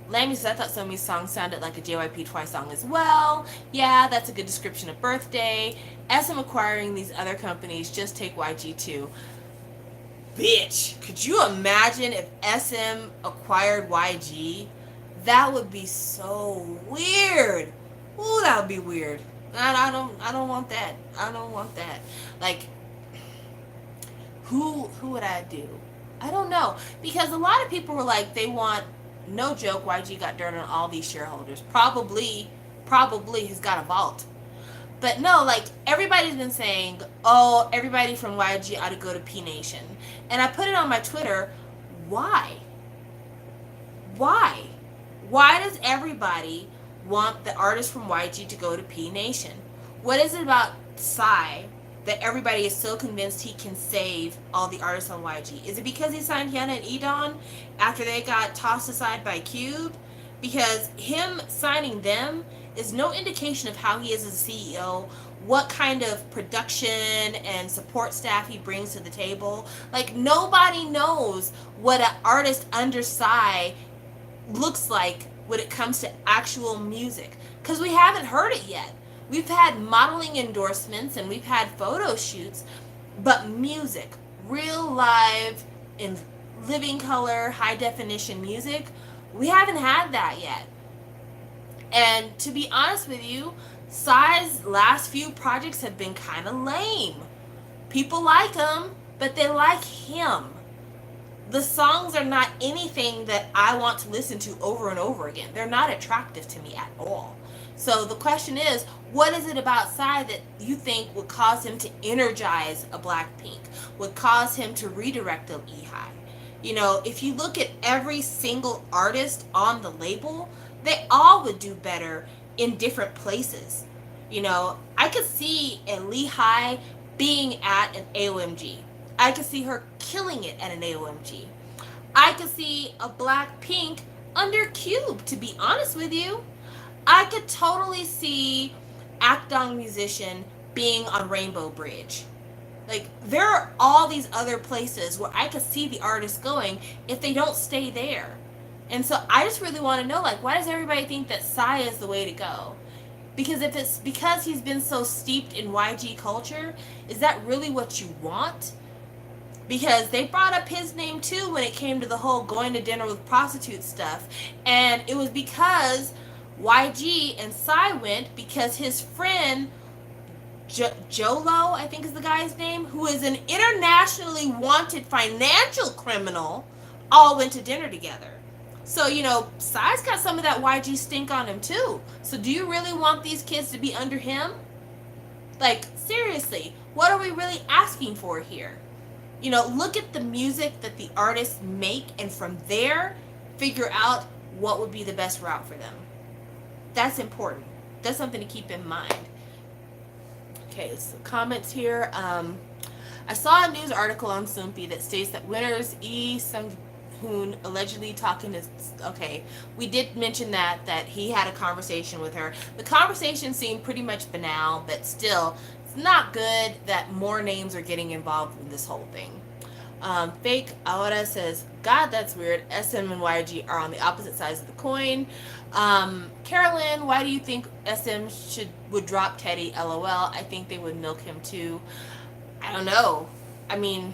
Lammy says, I thought Somi's song sounded like a JYP Twice song as well. Yeah, that's a good description of Birthday. SM acquiring these other companies, just take YG too. Bitch, could you imagine if SM acquired YG? That would be so weird. Ooh, that would be weird. I don't want that. I don't want that. Like, who would I do? I don't know. Because a lot of people were like, they want, no joke, YG got dirt on all these shareholders. Probably has got a vault. But no, like, everybody's been saying, oh, everybody from YG ought to go to P Nation. And I put it on my Twitter, why? Why? Why does everybody want the artists from YG to go to P Nation? What is it about Psy that everybody is so convinced he can save all the artists on YG? Is it because he signed Hyuna and Edon after they got tossed aside by Cube? Because him signing them is no indication of how he is as a CEO, what kind of production and support staff he brings to the table. Like, nobody knows what an artist under Psy looks like when it comes to actual music, because we haven't heard it yet. We've had modeling endorsements and we've had photo shoots, but music, real live, in living color, high definition music, we haven't had that yet. And to be honest with you, Psy's last few projects have been kind of lame. People like him, but they like him. The songs are not anything that I want to listen to over and over again. They're not attractive to me at all. So the question is, what is it about Psy that you think would cause him to energize a Blackpink, would cause him to redirect a Lehigh? You know, if you look at every single artist on the label, they all would do better in different places. You know, I could see a Lehigh being at an AOMG. I could see her killing it at an AOMG. I could see a Blackpink under Cube, to be honest with you. I could totally see Akdong Musician being on Rainbow Bridge. Like, there are all these other places where I could see the artist going if they don't stay there. And so I just really want to know, like, why does everybody think that Psy is the way to go? Because if it's because he's been so steeped in YG culture, is that really what you want? Because they brought up his name too when it came to the whole going to dinner with prostitutes stuff. And it was because YG and Psy went because his friend Jolo, I think is the guy's name, who is an internationally wanted financial criminal, all went to dinner together. So, you know, Psy's got some of that YG stink on him too. So do you really want these kids to be under him? Like, seriously, what are we really asking for here? You know, look at the music that the artists make and from there, figure out what would be the best route for them. That's important. That's something to keep in mind. Okay, so comments here. I saw a news article on Soompi that states that winners Lee Sung-hoon allegedly talking to... Okay, we did mention that he had a conversation with her. The conversation seemed pretty much banal, but still, it's not good that more names are getting involved in this whole thing. Fake Ahora says, God, that's weird. SM and YG are on the opposite sides of the coin. Carolyn, why do you think SM would drop Teddy? LOL. I think they would milk him too. I don't know. I mean,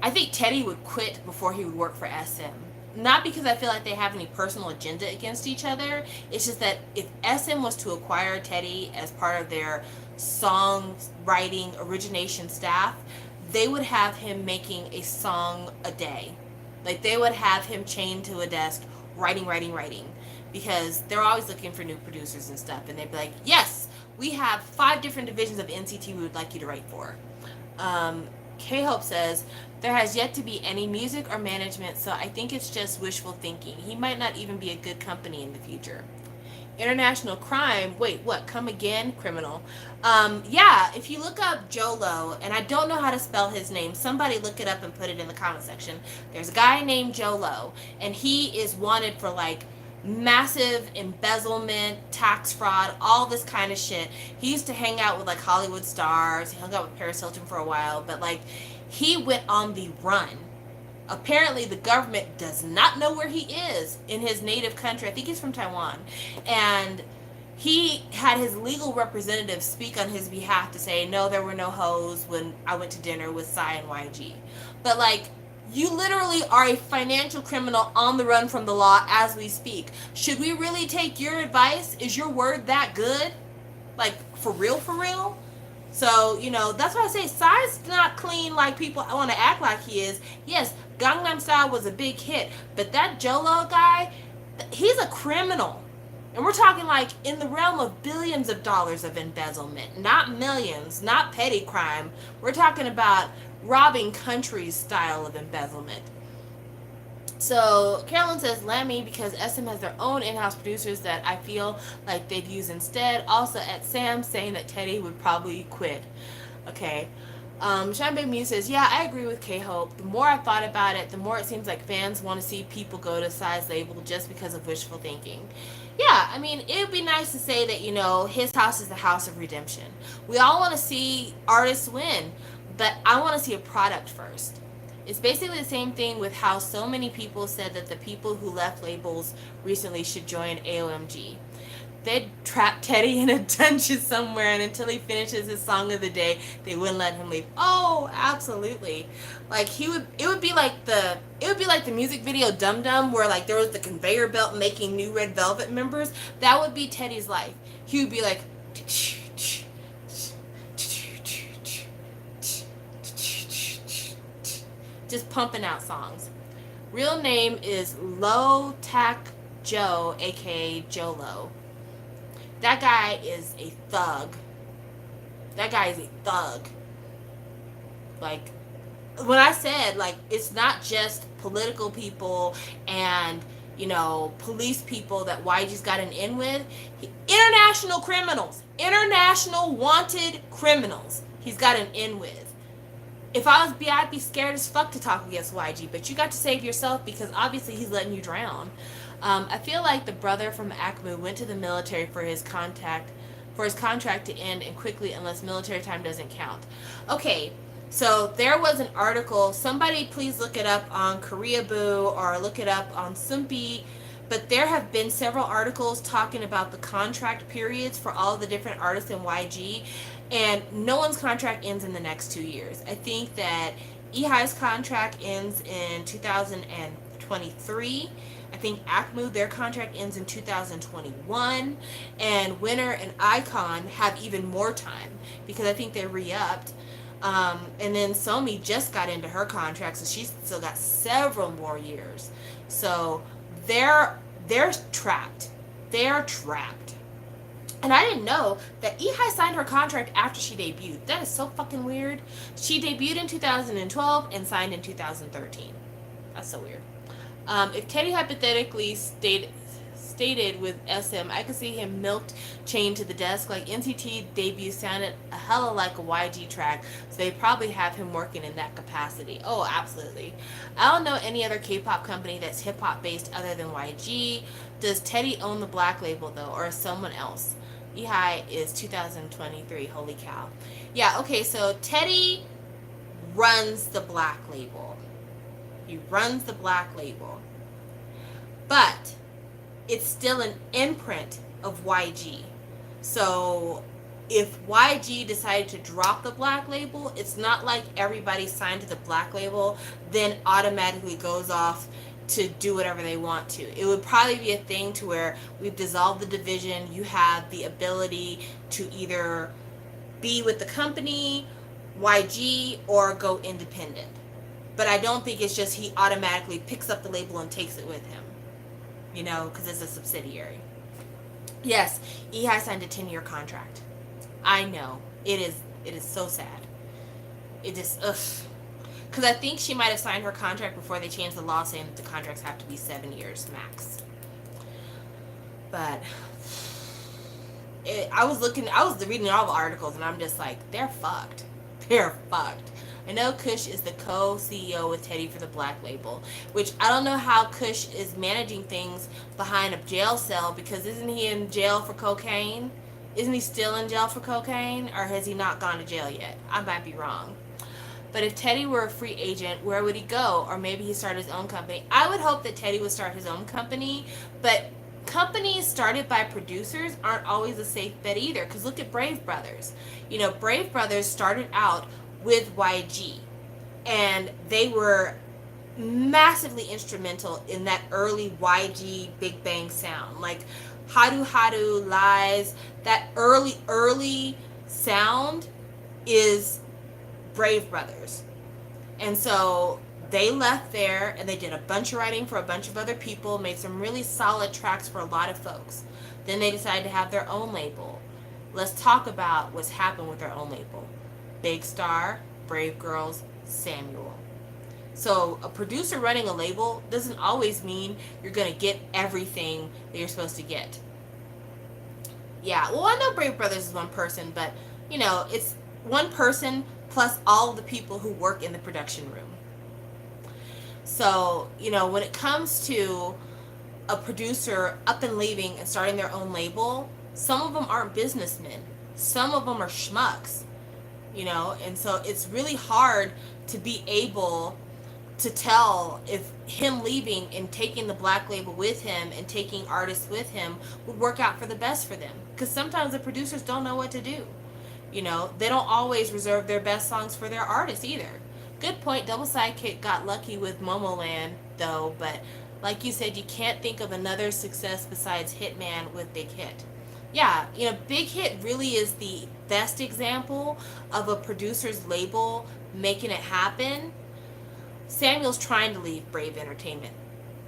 I think Teddy would quit before he would work for SM. Not because I feel like they have any personal agenda against each other. It's just that if SM was to acquire Teddy as part of their song writing origination staff, they would have him making a song a day. Like they would have him chained to a desk writing, writing, writing. Because they're always looking for new producers and stuff. And they'd be like, yes, we have 5 different divisions of NCT we would like you to write for. K-Hope says, there has yet to be any music or management, so I think it's just wishful thinking. He might not even be a good company in the future. International crime, wait, what, come again? Criminal. Yeah, if you look up Jolo, and I don't know how to spell his name, somebody look it up and put it in the comment section. There's a guy named Jolo, and he is wanted for like massive embezzlement, tax fraud, all this kind of shit. He used to hang out with like Hollywood stars. He hung out with Paris Hilton for a while, but like he went on the run. Apparently the government does not know where he is in his native country. I think he's from Taiwan. And he had his legal representative speak on his behalf to say, no, there were no hoes when I went to dinner with Psy and YG. But like, you literally are a financial criminal on the run from the law as we speak. Should we really take your advice? Is your word that good? Like, for real, for real? So, you know, that's why I say Psy's not clean like people want to act like he is. Yes, Gangnam Style was a big hit, but that Jolo guy, he's a criminal. And we're talking like in the realm of billions of dollars of embezzlement, not millions, not petty crime. We're talking about robbing countries style of embezzlement. So Carolyn says, Lammy, because SM has their own in-house producers that I feel like they'd use instead. Also at Sam saying that Teddy would probably quit. Okay. Shine Big Mew says, yeah, I agree with K-Hope. The more I thought about it, the more it seems like fans want to see people go to Psy's label just because of wishful thinking. Yeah, I mean, it would be nice to say that, you know, his house is the house of redemption. We all want to see artists win, but I want to see a product first. It's basically the same thing with how so many people said that the people who left labels recently should join AOMG. They'd trap Teddy in a dungeon somewhere, and until he finishes his song of the day, they wouldn't let him leave. Oh, absolutely. Like it would be like the music video Dum Dum, where like there was the conveyor belt making new Red Velvet members. That would be Teddy's life. He would be like just pumping out songs. Real name is Low Tack Joe, aka Jolo. That guy is a thug. That guy is a thug. Like, when I said, like, it's not just political people and, you know, police people that YG's got an in with. International criminals. International wanted criminals. He's got an in with. If I was I'd be scared as fuck to talk against YG, but you got to save yourself because obviously he's letting you drown. I feel like the brother from ACMU went to the military for his contract to end and quickly unless military time doesn't count. Okay, so there was an article. Somebody please look it up on Koreaboo or look it up on Sumpi. But there have been several articles talking about the contract periods for all the different artists in YG. And no one's contract ends in the next 2 years. I think that EHI's contract ends in 2023. I think ACMU, their contract ends in 2021. And Winner and Icon have even more time because I think they re-upped. And then Somi just got into her contract, so she's still got several more years. So they're trapped. They're trapped. And I didn't know that EHI signed her contract after she debuted. That is so fucking weird. She debuted in 2012 and signed in 2013. That's so weird. If Teddy hypothetically stated with SM, I could see him milked, chained to the desk. Like NCT debut sounded a hella like a YG track, so they probably have him working in that capacity. Oh, absolutely. I don't know any other K-pop company that's hip-hop based other than YG. Does Teddy own the Black label though, or is someone else? EHI is 2023. Holy cow. Yeah, okay, so Teddy runs the black label. He runs the black label. But it's still an imprint of YG. So if YG decided to drop the black label, it's not like everybody signed to the black label then automatically goes off to do whatever they want to. It would probably be a thing to where we've dissolved the division. You have the ability to either be with the company, YG, or go independent. But I don't think it's just he automatically picks up the label and takes it with him, because it's a subsidiary. Yes, he has signed a 10-year contract. I know. It is so sad. It just, ugh. Because I think she might have signed her contract before they changed the law saying that the contracts have to be 7 years max. But I was reading all the articles and I'm just like, they're fucked. They're fucked. I know Kush is the co-CEO with Teddy for the black label, which I don't know how Kush is managing things behind a jail cell, because isn't he in jail for cocaine? Isn't he still in jail for cocaine, or has he not gone to jail yet? I might be wrong. But if Teddy were a free agent, where would he go? Or maybe he started his own company. I would hope that Teddy would start his own company, but companies started by producers aren't always a safe bet either, because look at Brave Brothers. Brave Brothers started out with YG, and they were massively instrumental in that early YG Big Bang sound. Like Hadu Hadu, Lies, that early sound is Brave Brothers. And so they left there and they did a bunch of writing for a bunch of other people, made some really solid tracks for a lot of folks. Then they decided to have their own label. Let's talk about what's happened with their own label. Big Star, Brave Girls, Samuel. So a producer running a label doesn't always mean you're going to get everything that you're supposed to get. Yeah, well, I know Brave Brothers is one person, but, it's one person plus all of the people who work in the production room. So, when it comes to a producer up and leaving and starting their own label, some of them aren't businessmen. Some of them are schmucks, and so it's really hard to be able to tell if him leaving and taking the black label with him and taking artists with him would work out for the best for them. Because sometimes the producers don't know what to do. They don't always reserve their best songs for their artists either. Good point. Double Sidekick got lucky with Momoland, though, but like you said, you can't think of another success besides Hitman with Big Hit. Yeah, Big Hit really is the best example of a producer's label making it happen. Samuel's trying to leave Brave Entertainment.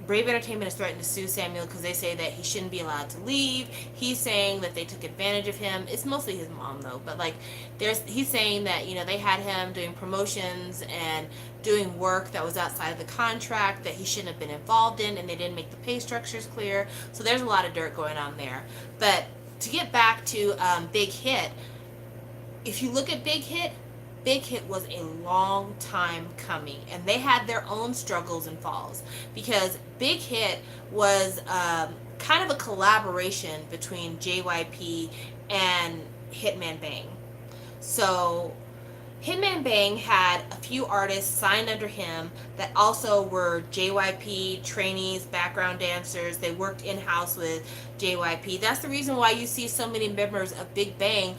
Brave Entertainment is threatening to sue Samuel because they say that he shouldn't be allowed to leave. He's saying that they took advantage of him. It's mostly his mom, though. But, he's saying that, they had him doing promotions and doing work that was outside of the contract that he shouldn't have been involved in, and they didn't make the pay structures clear. So there's a lot of dirt going on there. But to get back to Big Hit, if you look at Big Hit was a long time coming, and they had their own struggles and falls, because Big Hit was kind of a collaboration between JYP and Hitman Bang. So Hitman Bang had a few artists signed under him that also were JYP trainees, background dancers. They worked in-house with JYP. That's the reason why you see so many members of Big Bang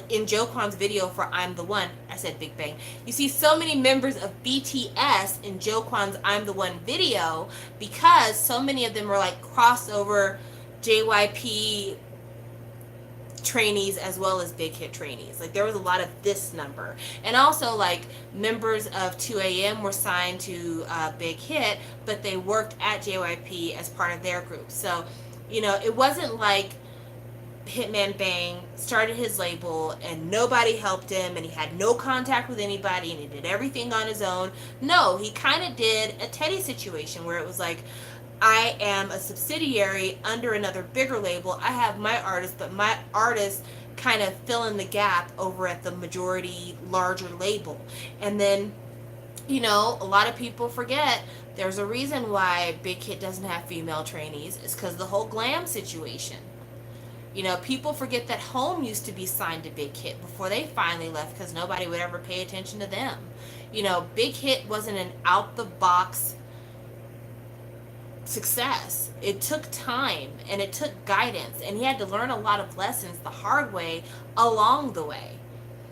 in Jokwon's video for I'm the One. I said Big Bang. You see so many members of BTS in Jokwon's I'm the One video, because so many of them were like crossover JYP trainees as well as Big Hit trainees. There was a lot of this number. And also members of 2AM were signed to Big Hit, but they worked at JYP as part of their group. So, it wasn't like Hitman Bang started his label and nobody helped him and he had no contact with anybody and he did everything on his own. No, he kind of did a Teddy situation where it was like, I am a subsidiary under another bigger label. I have my artists, but my artists kind of fill in the gap over at the majority larger label. And then, a lot of people forget there's a reason why Big Hit doesn't have female trainees. It's because the whole glam situation. People forget that Home used to be signed to Big Hit before they finally left because nobody would ever pay attention to them. Big Hit wasn't an out the box success. It took time and it took guidance, and he had to learn a lot of lessons the hard way along the way.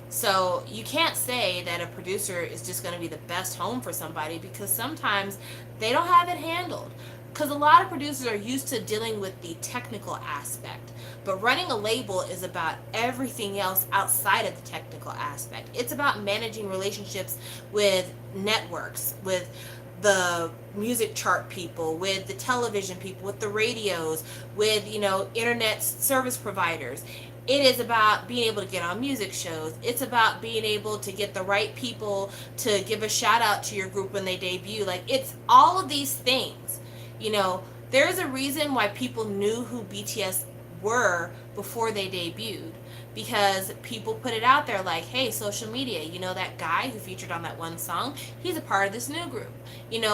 So you can't say that a producer is just going to be the best home for somebody, because sometimes they don't have it handled. Because a lot of producers are used to dealing with the technical aspect, but running a label is about everything else outside of the technical aspect. It's about managing relationships with networks, with the music chart people, with the television people, with the radios, with internet service providers. It is about being able to get on music shows. It's about being able to get the right people to give a shout out to your group when they debut. Like, it's all of these things. There's a reason why people knew who BTS were before they debuted, because people put it out there like, hey, social media, that guy who featured on that one song, he's a part of this new group. And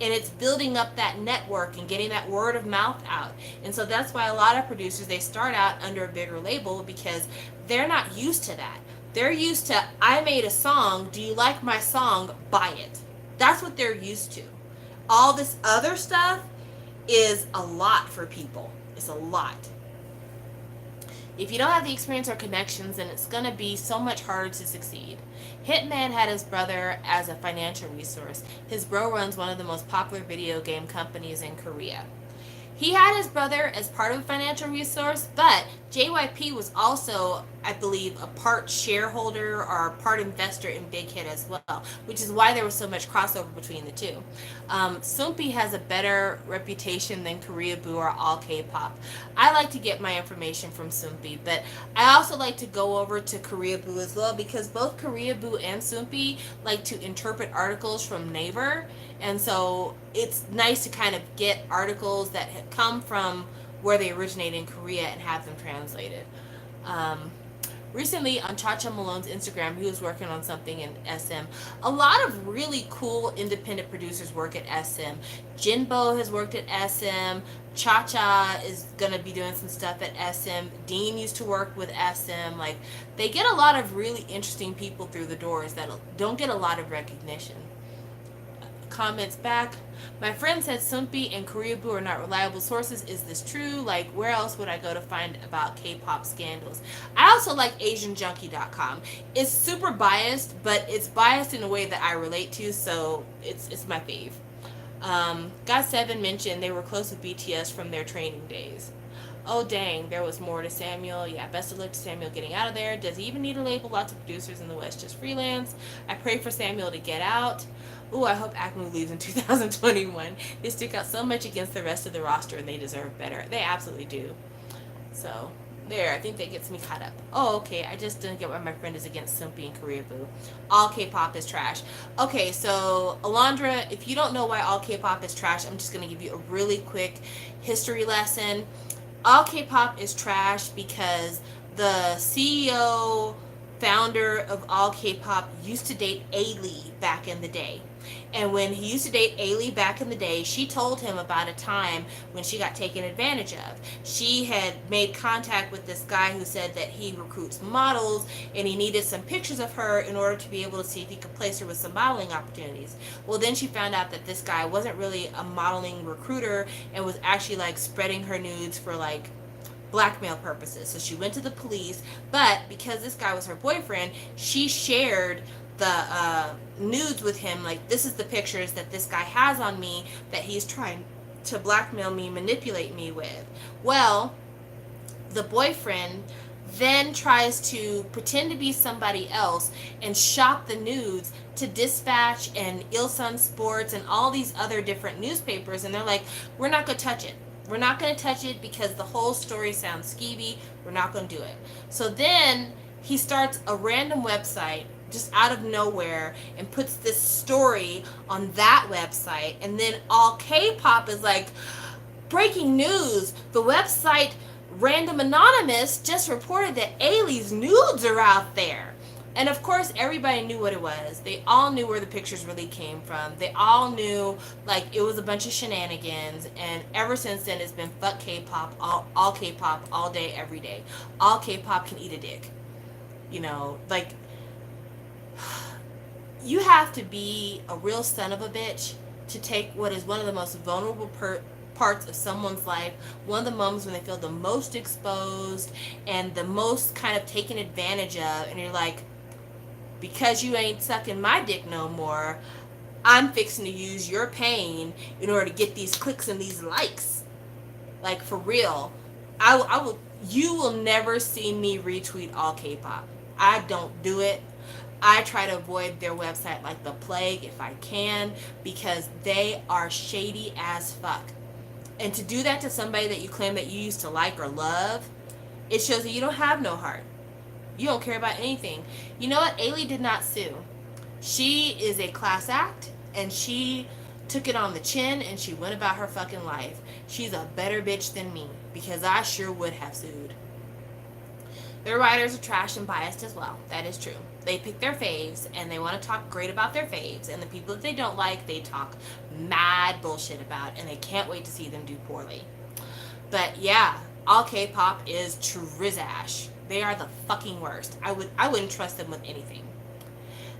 it's building up that network and getting that word of mouth out. And so that's why a lot of producers, they start out under a bigger label, because they're not used to that. They're used to, I made a song, do you like my song? Buy it. That's what they're used to. All this other stuff is a lot for people. It's a lot. If you don't have the experience or connections, then it's going to be so much harder to succeed. Hitman had his brother as a financial resource. His bro runs one of the most popular video game companies in Korea. He had his brother as part of a financial resource, but JYP was also, I believe, a part shareholder or a part investor in Big Hit as well, which is why there was so much crossover between the two. Soompi has a better reputation than Koreaboo or All K-Pop. I like to get my information from Soompi, but I also like to go over to Koreaboo as well, because both Koreaboo and Soompi like to interpret articles from Naver. And so it's nice to kind of get articles that come from where they originate in Korea and have them translated. Recently on Cha-Cha Malone's Instagram, he was working on something in SM. A lot of really cool independent producers work at SM. Jinbo has worked at SM. Cha-Cha is going to be doing some stuff at SM. Dean used to work with SM. Like, they get a lot of really interesting people through the doors that don't get a lot of recognition. Comments back. My friend said Soompi and Koreaboo are not reliable sources. Is this true? Like, where else would I go to find about K-pop scandals? I also like AsianJunkie.com. It's super biased, but it's biased in a way that I relate to, so it's my fave. God7 mentioned they were close with BTS from their training days. Oh dang, there was more to Samuel. Yeah, best of luck to Samuel getting out of there. Does he even need a label? Lots of producers in the West just freelance. I pray for Samuel to get out. Ooh, I hope Akmu leaves in 2021. They stick out so much against the rest of the roster, and they deserve better. They absolutely do. So, there, I think that gets me caught up. Oh, okay, I just didn't get why my friend is against Soompi and Koreaboo. All K-pop is trash. Okay, so, Alondra, if you don't know why all K-pop is trash, I'm just going to give you a really quick history lesson. All K-pop is trash because the CEO, founder of All K-pop, used to date A-Lee back in the day. And when he used to date A-Lee back in the day, she told him about a time when she got taken advantage of. She had made contact with this guy who said that he recruits models and he needed some pictures of her in order to be able to see if he could place her with some modeling opportunities. Well, then she found out that this guy wasn't really a modeling recruiter and was actually like spreading her nudes for like blackmail purposes. So she went to the police, but because this guy was her boyfriend, she shared the nudes with him, like, this is the pictures that this guy has on me that he's trying to blackmail me, manipulate me with. Well, the boyfriend then tries to pretend to be somebody else and shop the nudes to Dispatch and Ilsun Sports and all these other different newspapers, and they're like, we're not going to touch it. We're not going to touch it because the whole story sounds skeevy. We're not going to do it. So then he starts a random website just out of nowhere and puts this story on that website, and then all K-pop is like, breaking news, the website Random Anonymous just reported that A-Lee's nudes are out there. And of course, everybody knew what it was. They all knew where the pictures really came from. They all knew, like, it was a bunch of shenanigans. And ever since then, it's been fuck K-pop, all K-pop, all day, every day. All K-pop can eat a dick. You know, like, you have to be a real son of a bitch to take what is one of the most vulnerable parts of someone's life, one of the moments when they feel the most exposed and the most kind of taken advantage of, and you're like, because you ain't sucking my dick no more, I'm fixing to use your pain in order to get these clicks and these likes. Like, for real. I will, you will never see me retweet all K-pop. I don't do it. I try to avoid their website like the plague if I can, because they are shady as fuck. And to do that to somebody that you claim that you used to like or love, it shows that you don't have no heart. You don't care about anything. You know what? Ailey did not sue. She is a class act, and she took it on the chin, and she went about her fucking life. She's a better bitch than me, because I sure would have sued. Their writers are trash and biased as well. That is true. They pick their faves, and they want to talk great about their faves, and the people that they don't like, they talk mad bullshit about, and they can't wait to see them do poorly. But yeah, all K-pop is trizash. They are the fucking worst. I wouldn't trust them with anything.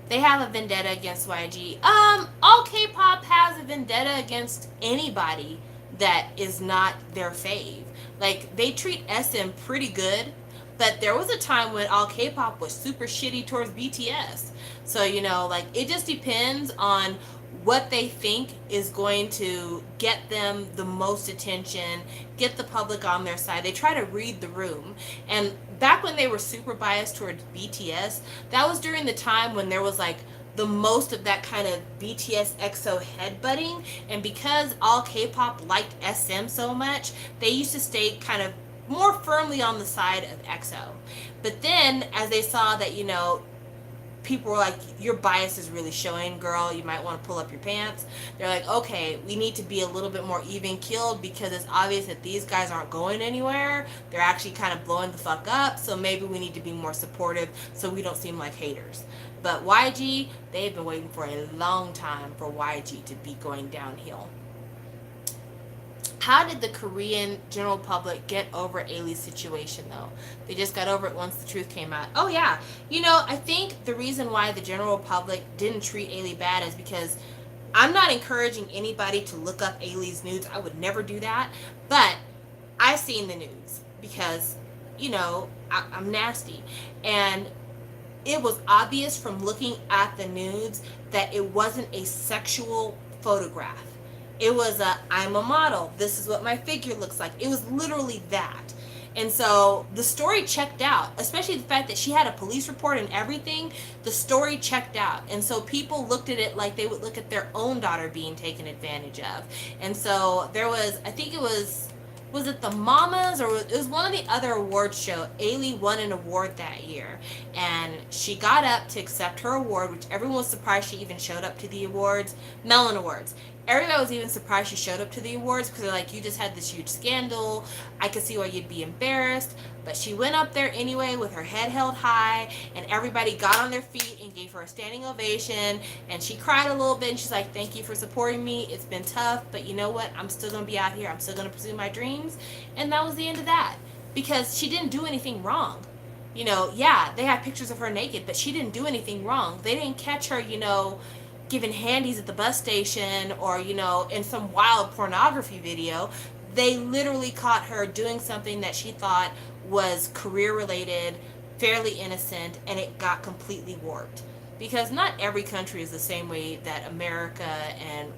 They have a vendetta against YG. All K-pop has a vendetta against anybody that is not their fave. Like, they treat SM pretty good, but there was a time when all K-pop was super shitty towards BTS. So, you know, like, it just depends on what they think is going to get them the most attention, get the public on their side. They try to read the room. And back when they were super biased towards BTS, that was during the time when there was like the most of that kind of BTS EXO headbutting. And because all K-pop liked SM so much, they used to stay kind of more firmly on the side of EXO. But then as they saw that, you know, people were like, your bias is really showing, girl, you might want to pull up your pants. They're like, okay, we need to be a little bit more even keeled, because it's obvious that these guys aren't going anywhere. They're actually kind of blowing the fuck up, so maybe we need to be more supportive so we don't seem like haters. But YG, they've been waiting for a long time for YG to be going downhill. How did the Korean general public get over Ailey's situation, though? They just got over it once the truth came out. Oh, yeah. You know, I think the reason why the general public didn't treat Ailey bad is because I'm not encouraging anybody to look up Ailey's nudes. I would never do that. But I've seen the nudes because, you know, I'm nasty. And it was obvious from looking at the nudes that it wasn't a sexual photograph. It was I'm a model. This is what my figure looks like. It was literally that. And so the story checked out, especially the fact that she had a police report and everything. The story checked out. And so people looked at it like they would look at their own daughter being taken advantage of. And so there was, I think it was it the Mamas, or it was one of the other awards show. Ailey won an award that year, and she got up to accept her award, which everyone was surprised she even showed up to the awards. Mellon Awards. Everybody was even surprised she showed up to the awards, because they're like, you just had this huge scandal. I could see why you'd be embarrassed. But she went up there anyway with her head held high, and everybody got on their feet and gave her a standing ovation. And she cried a little bit, and she's like, thank you for supporting me. It's been tough, but you know what? I'm still going to be out here. I'm still going to pursue my dreams. And that was the end of that, because she didn't do anything wrong. You know, yeah, they had pictures of her naked, but she didn't do anything wrong. They didn't catch her, you know, giving handies at the bus station, or, you know, in some wild pornography video. They literally caught her doing something that she thought was career related, fairly innocent, and it got completely warped. Because not every country is the same way that America and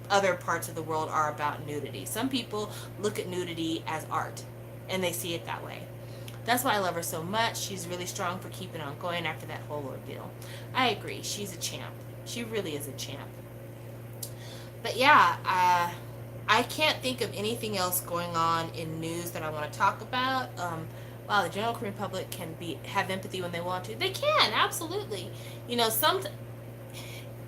other parts of the world are about nudity. Some people look at nudity as art, and they see it that way. That's why I love her so much. She's really strong for keeping on going after that whole ordeal. I agree. She's a champ. She really is a champ. But yeah, I can't think of anything else going on in news that I want to talk about. Wow, the general Korean public can have empathy when they want to. They can, absolutely. You know,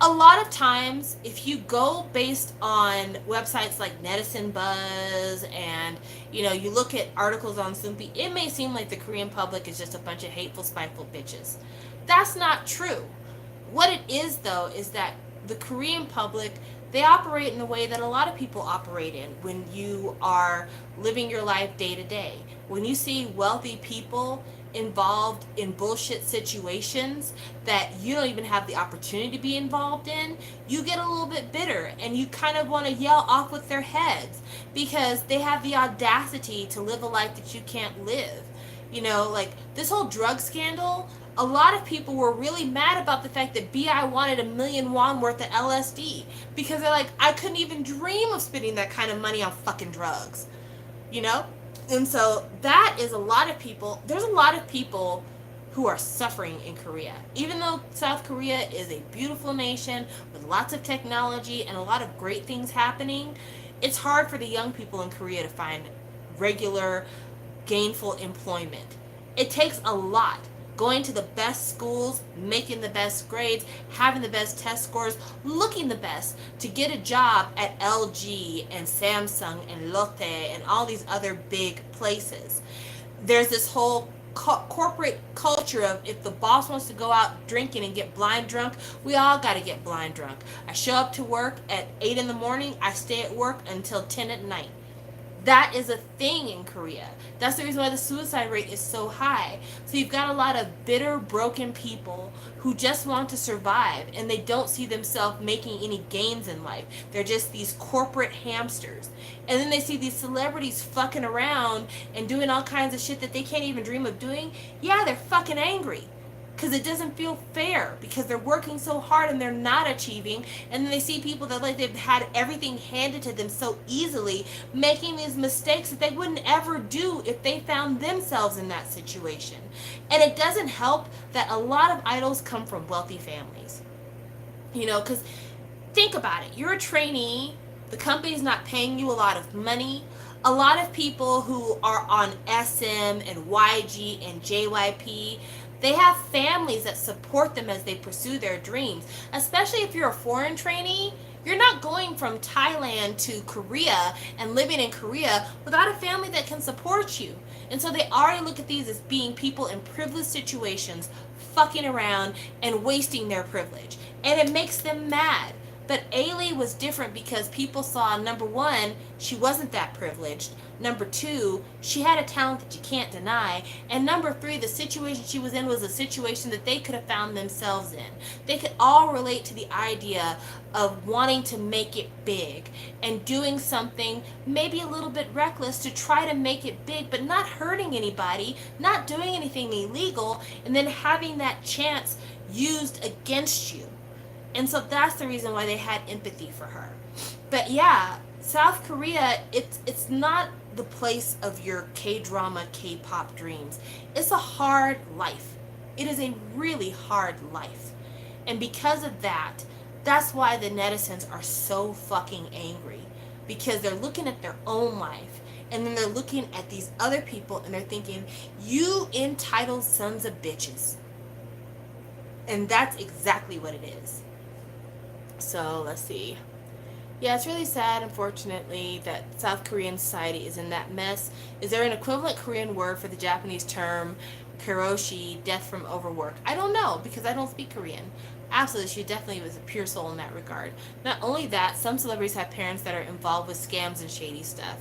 a lot of times, if you go based on websites like Netizen Buzz, and, you know, you look at articles on Soompi, it may seem like the Korean public is just a bunch of hateful, spiteful bitches. That's not true. What it is, though, is that the Korean public, they operate in a way that a lot of people operate in when you are living your life day to day. When you see wealthy people involved in bullshit situations that you don't even have the opportunity to be involved in, you get a little bit bitter and you kind of want to yell off with their heads because they have the audacity to live a life that you can't live. You know, like this whole drug scandal, a lot of people were really mad about the fact that BI wanted $1,000,000 worth of LSD because they're like, I couldn't even dream of spending that kind of money on fucking drugs, you know? And so that is a lot of people, there's a lot of people who are suffering in Korea. Even though South Korea is a beautiful nation with lots of technology and a lot of great things happening, it's hard for the young people in Korea to find regular, gainful employment. It takes a lot. Going to the best schools, making the best grades, having the best test scores, looking the best to get a job at LG and Samsung and Lotte and all these other big places. There's this whole corporate culture of if the boss wants to go out drinking and get blind drunk, we all got to get blind drunk. I show up to work at 8 in the morning, I stay at work until 10 at night. That is a thing in Korea. That's the reason why the suicide rate is so high. So you've got a lot of bitter, broken people who just want to survive and they don't see themselves making any gains in life. They're just these corporate hamsters. And then they see these celebrities fucking around and doing all kinds of shit that they can't even dream of doing. Yeah, they're fucking angry. Because it doesn't feel fair because they're working so hard and they're not achieving, and then they see people that like they've had everything handed to them so easily making these mistakes that they wouldn't ever do if they found themselves in that situation. And it doesn't help that a lot of idols come from wealthy families, you know, because think about it, you're a trainee, the company's not paying you a lot of money. A lot of people who are on SM and YG and JYP, they have families that support them as they pursue their dreams. Especially if you're a foreign trainee, you're not going from Thailand to Korea and living in Korea without a family that can support you. And so they already look at these as being people in privileged situations, fucking around and wasting their privilege. And it makes them mad. But Ailey was different because people saw, number one, she wasn't that privileged. Number two, she had a talent that you can't deny. And number three, the situation she was in was a situation that they could have found themselves in. They could all relate to the idea of wanting to make it big and doing something maybe a little bit reckless to try to make it big, but not hurting anybody, not doing anything illegal, and then having that chance used against you. And so that's the reason why they had empathy for her. But yeah, South Korea, it's not the place of your K-drama, K-pop dreams. It's a hard life. It is a really hard life. And because of that, that's why the netizens are so fucking angry. Because they're looking at their own life. And then they're looking at these other people and they're thinking, you entitled sons of bitches. And that's exactly what it is. So let's see. Yeah, it's really sad, unfortunately, that South Korean society is in that mess. Is there an equivalent Korean word for the Japanese term karoshi, death from overwork? I don't know, because I don't speak Korean. Absolutely, she definitely was a pure soul in that regard. Not only that, some celebrities have parents that are involved with scams and shady stuff.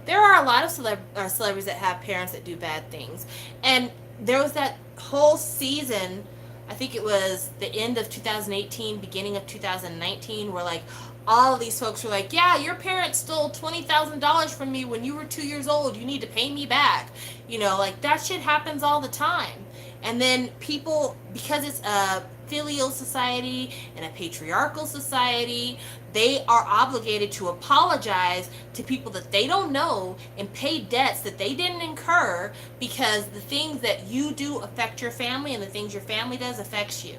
There are a lot of celebrities that have parents that do bad things. And there was that whole season, I think it was the end of 2018, beginning of 2019, where like all of these folks were like, yeah, your parents stole $20,000 from me when you were 2 years old. You need to pay me back. You know, like that shit happens all the time. And then people, because it's a filial society and a patriarchal society, they are obligated to apologize to people that they don't know and pay debts that they didn't incur because the things that you do affect your family and the things your family does affects you.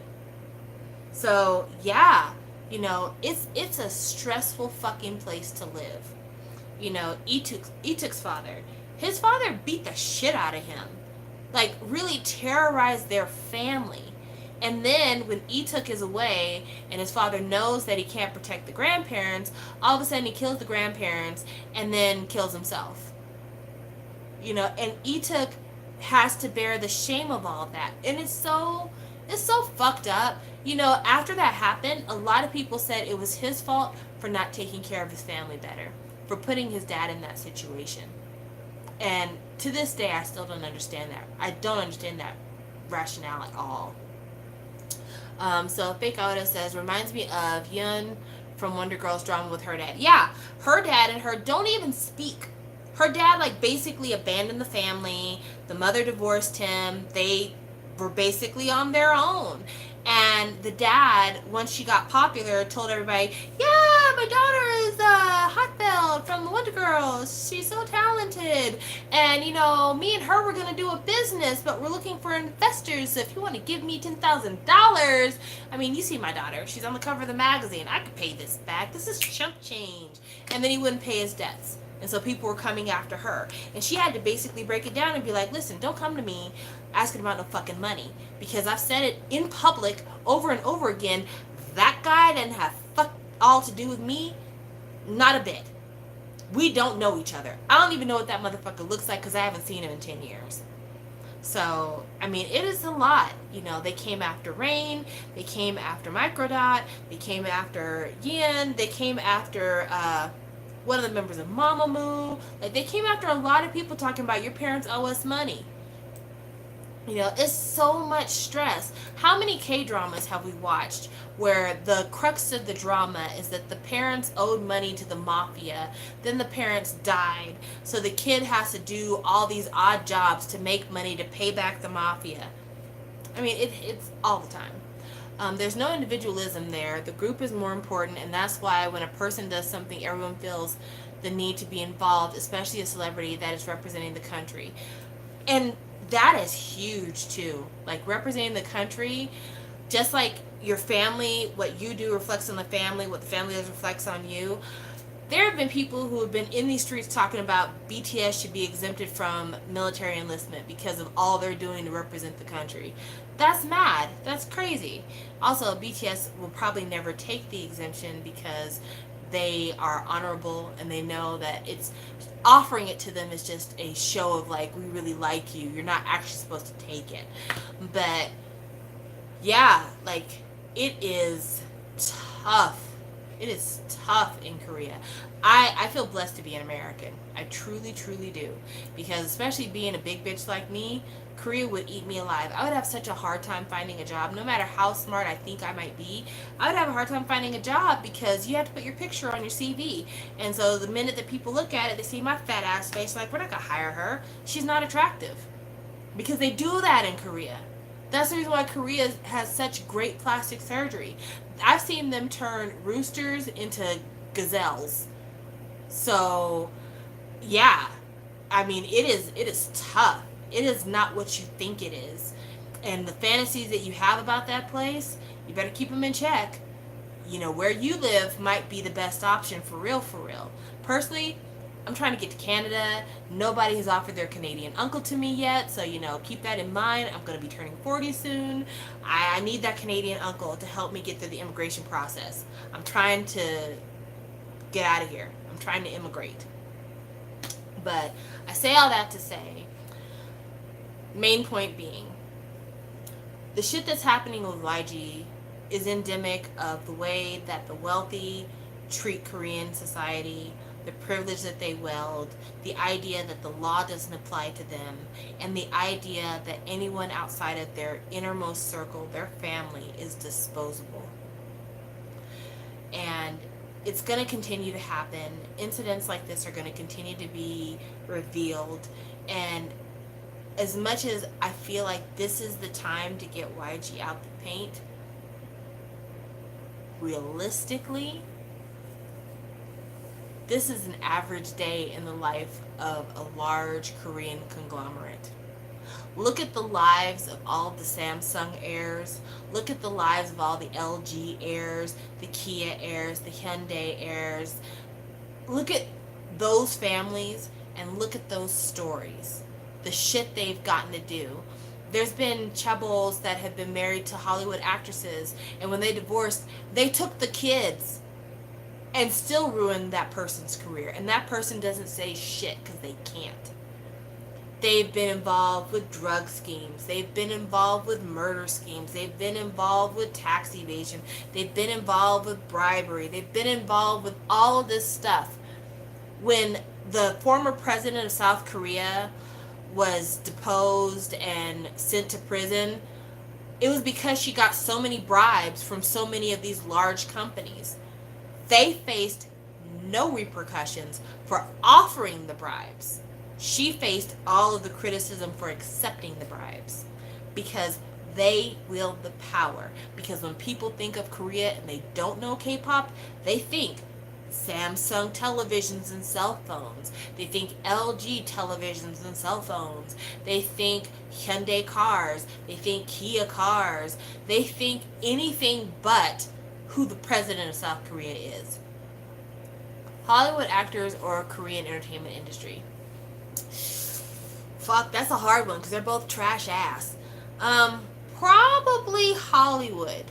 So yeah, you know, it's a stressful fucking place to live. You know, Ituk's father, his father beat the shit out of him, like really terrorized their family. And then when Ituk is away and his father knows that he can't protect the grandparents, all of a sudden he kills the grandparents and then kills himself. You know, and Ituk has to bear the shame of all that. And it's so It's so fucked up. After that happened, a lot of people said it was his fault for not taking care of his family better, for putting his dad in that situation. And to this day, I still don't understand that. I don't understand that rationale at all. So Fake Oda says, reminds me of Yun from Wonder Girl's drama with her dad. Yeah, her dad and her don't even speak. Her dad, like, basically abandoned the family. The mother divorced him. They were basically on their own. And the dad, once she got popular, told everybody, yeah, my daughter is Hotbelt from the Wonder Girls. She's so talented. And, me and her were going to do a business, but we're looking for investors. So if you want to give me $10,000, I mean, you see my daughter. She's on the cover of the magazine. I could pay this back. This is chump change. And then he wouldn't pay his debts. And so people were coming after her. And she had to basically break it down and be like, listen, don't come to me asking about no fucking money. Because I've said it in public over and over again. That guy didn't have fuck all to do with me. Not a bit. We don't know each other. I don't even know what that motherfucker looks like because I haven't seen him in 10 years. So, I mean, it is a lot. They came after Rain. They came after Microdot. They came after Yin. They came after one of the members of Mamamoo. Like, they came after a lot of people talking about your parents owe us money. It's so much stress. How many K-dramas have we watched where the crux of the drama is that the parents owed money to the mafia, then the parents died, so the kid has to do all these odd jobs to make money to pay back the mafia? I mean, it's all the time. There's no individualism there. The group is more important, and that's why when a person does something, everyone feels the need to be involved, especially a celebrity that is representing the country. And that is huge too. Like, representing the country, just like your family, what you do reflects on the family, what the family does reflects on you. There have been people who have been in these streets talking about BTS should be exempted from military enlistment because of all they're doing to represent the country. That's mad. That's crazy. Also, BTS will probably never take the exemption because they are honorable and they know that it's offering it to them is just a show of, like, we really like you. You're not actually supposed to take it. But yeah, like, it is tough. It is tough in Korea. I feel blessed to be an American. I truly, truly do. Because especially being a big bitch like me, Korea would eat me alive. I would have such a hard time finding a job. No matter how smart I think I might be, I would have a hard time finding a job because you have to put your picture on your CV. And so the minute that people look at it, they see my fat ass face, like, we're not going to hire her. She's not attractive. Because they do that in Korea. That's the reason why Korea has such great plastic surgery. I've seen them turn roosters into gazelles. So, yeah. I mean, it is tough. It is not what you think it is. And the fantasies that you have about that place, you better keep them in check. Where you live might be the best option for real, for real. Personally, I'm trying to get to Canada. Nobody has offered their Canadian uncle to me yet, so, keep that in mind. I'm going to be turning 40 soon. I need that Canadian uncle to help me get through the immigration process. I'm trying to get out of here. I'm trying to immigrate. But I say all that to say, main point being, the shit that's happening with YG is endemic of the way that the wealthy treat Korean society, the privilege that they wield, the idea that the law doesn't apply to them, and the idea that anyone outside of their innermost circle, their family, is disposable. And it's going to continue to happen. Incidents like this are going to continue to be revealed. And as much as I feel like this is the time to get YG out the paint, realistically, this is an average day in the life of a large Korean conglomerate. Look at the lives of all of the Samsung heirs. Look at the lives of all the LG heirs, the Kia heirs, the Hyundai heirs. Look at those families and look at those stories. The shit they've gotten to do. There's been chaebols that have been married to Hollywood actresses, and when they divorced, they took the kids and still ruined that person's career. And that person doesn't say shit because they can't. They've been involved with drug schemes. They've been involved with murder schemes. They've been involved with tax evasion. They've been involved with bribery. They've been involved with all of this stuff. When the former president of South Korea was deposed and sent to prison, it was because she got so many bribes from so many of these large companies. They faced no repercussions for offering the bribes. She faced all of the criticism for accepting the bribes because they wield the power. Because when people think of Korea and they don't know K-pop, they think Samsung televisions and cell phones. They think LG televisions and cell phones. They think Hyundai cars. They think Kia cars. They think anything but who the president of South Korea is. Hollywood actors or Korean entertainment industry? Fuck, that's a hard one because they're both trash ass. Probably Hollywood.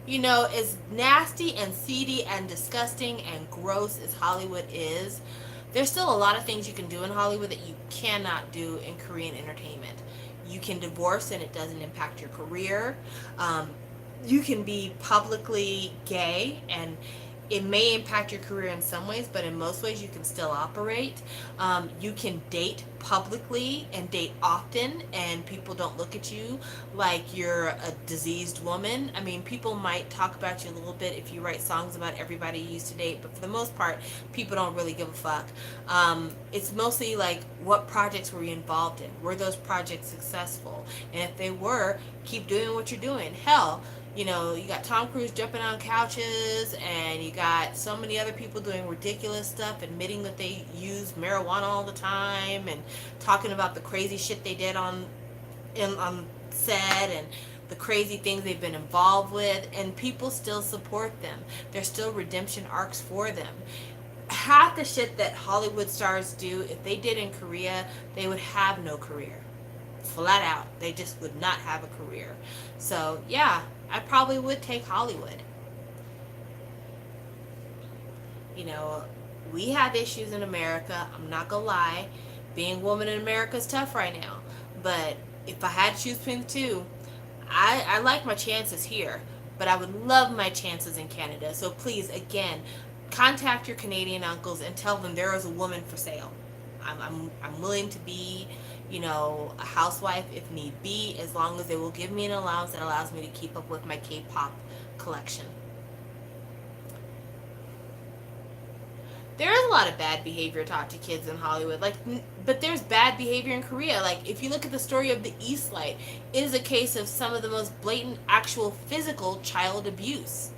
You know, as nasty and seedy and disgusting and gross as Hollywood is, there's still a lot of things you can do in Hollywood that you cannot do in Korean entertainment. You can divorce and it doesn't impact your career. You can be publicly gay and it may impact your career in some ways, but in most ways you can still operate. You can date publicly and date often, and people don't look at you like you're a diseased woman. I mean, people might talk about you a little bit if you write songs about everybody you used to date, but for the most part, people don't really give a fuck. It's mostly like, what projects were you involved in? Were those projects successful? And if they were, keep doing what you're doing. Hell, you know, you got Tom Cruise jumping on couches, and you got so many other people doing ridiculous stuff, admitting that they use marijuana all the time, and talking about the crazy shit they did on set, and the crazy things they've been involved with, and people still support them. There's still redemption arcs for them. Half the shit that Hollywood stars do, if they did in Korea, they would have no career. Flat out. They just would not have a career. So, yeah, I probably would take Hollywood. You know, we have issues in America. I'm not gonna lie. Being a woman in America is tough right now. But if I had to choose between the two, I like my chances here. But I would love my chances in Canada. So please, again, contact your Canadian uncles and tell them there is a woman for sale. I'm willing to be, you know, a housewife if need be, as long as they will give me an allowance that allows me to keep up with my K-pop collection. There is a lot of bad behavior taught to kids in Hollywood, but there's bad behavior in Korea. Like, if you look at the story of the East Light, it is a case of some of the most blatant actual physical child abuse.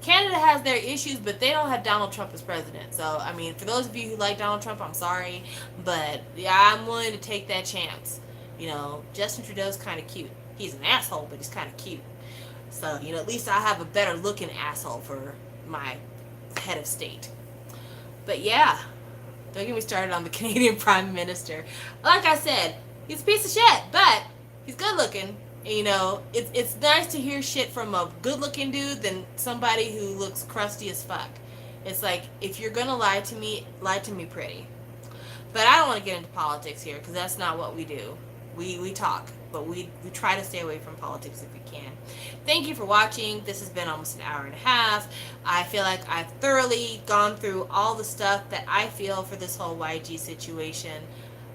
Canada has their issues, but they don't have Donald Trump as president. So, I mean, for those of you who like Donald Trump, I'm sorry, but yeah, I'm willing to take that chance. You know, Justin Trudeau's kind of cute. He's an asshole, but he's kind of cute. So, you know, at least I have a better looking asshole for my head of state. But yeah, don't get me started on the Canadian Prime Minister. Like I said, he's a piece of shit, but he's good looking. You know, it's nice to hear shit from a good-looking dude than somebody who looks crusty as fuck. It's like, if you're gonna lie to me pretty. But I don't want to get into politics here, because that's not what we do. We talk, but we try to stay away from politics if we can. Thank you for watching. This has been almost an hour and a half. I feel like I've thoroughly gone through all the stuff that I feel for this whole YG situation.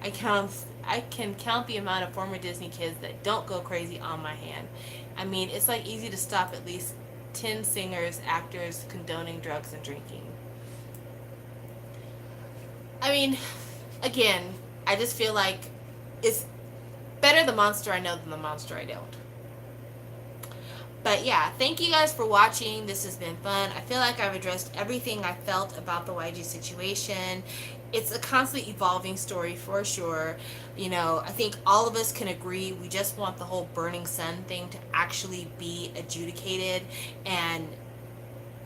I can count the amount of former Disney kids that don't go crazy on my hand. I mean, it's like easy to stop at least 10 singers, actors condoning drugs and drinking. I mean, again, I just feel like it's better the monster I know than the monster I don't. But yeah, thank you guys for watching. This has been fun. I feel like I've addressed everything I felt about the YG situation. It's a constantly evolving story for sure. You know, I think all of us can agree we just want the whole burning sun thing to actually be adjudicated and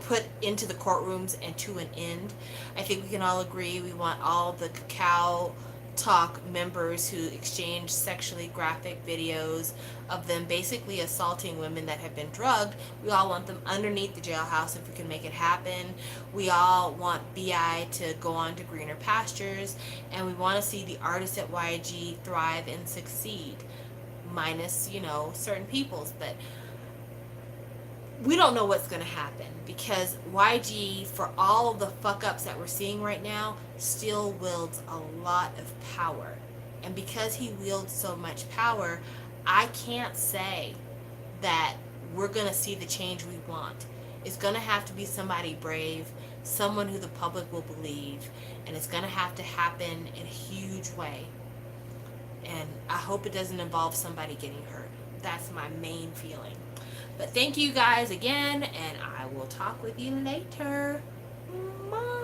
put into the courtrooms and to an end. I think we can all agree we want all the cacao Talk members who exchange sexually graphic videos of them basically assaulting women that have been drugged. We all want them underneath the jailhouse if we can make it happen. We all want BI to go on to greener pastures, and we want to see the artists at YG thrive and succeed, minus, certain peoples. But we don't know what's going to happen because YG, for all the fuck ups that we're seeing right now, still wields a lot of power. And because he wields so much power, I can't say that we're going to see the change we want. It's going to have to be somebody brave, someone who the public will believe, and it's going to have to happen in a huge way. And I hope it doesn't involve somebody getting hurt. That's my main feeling. But thank you guys again, and I will talk with you later. Bye.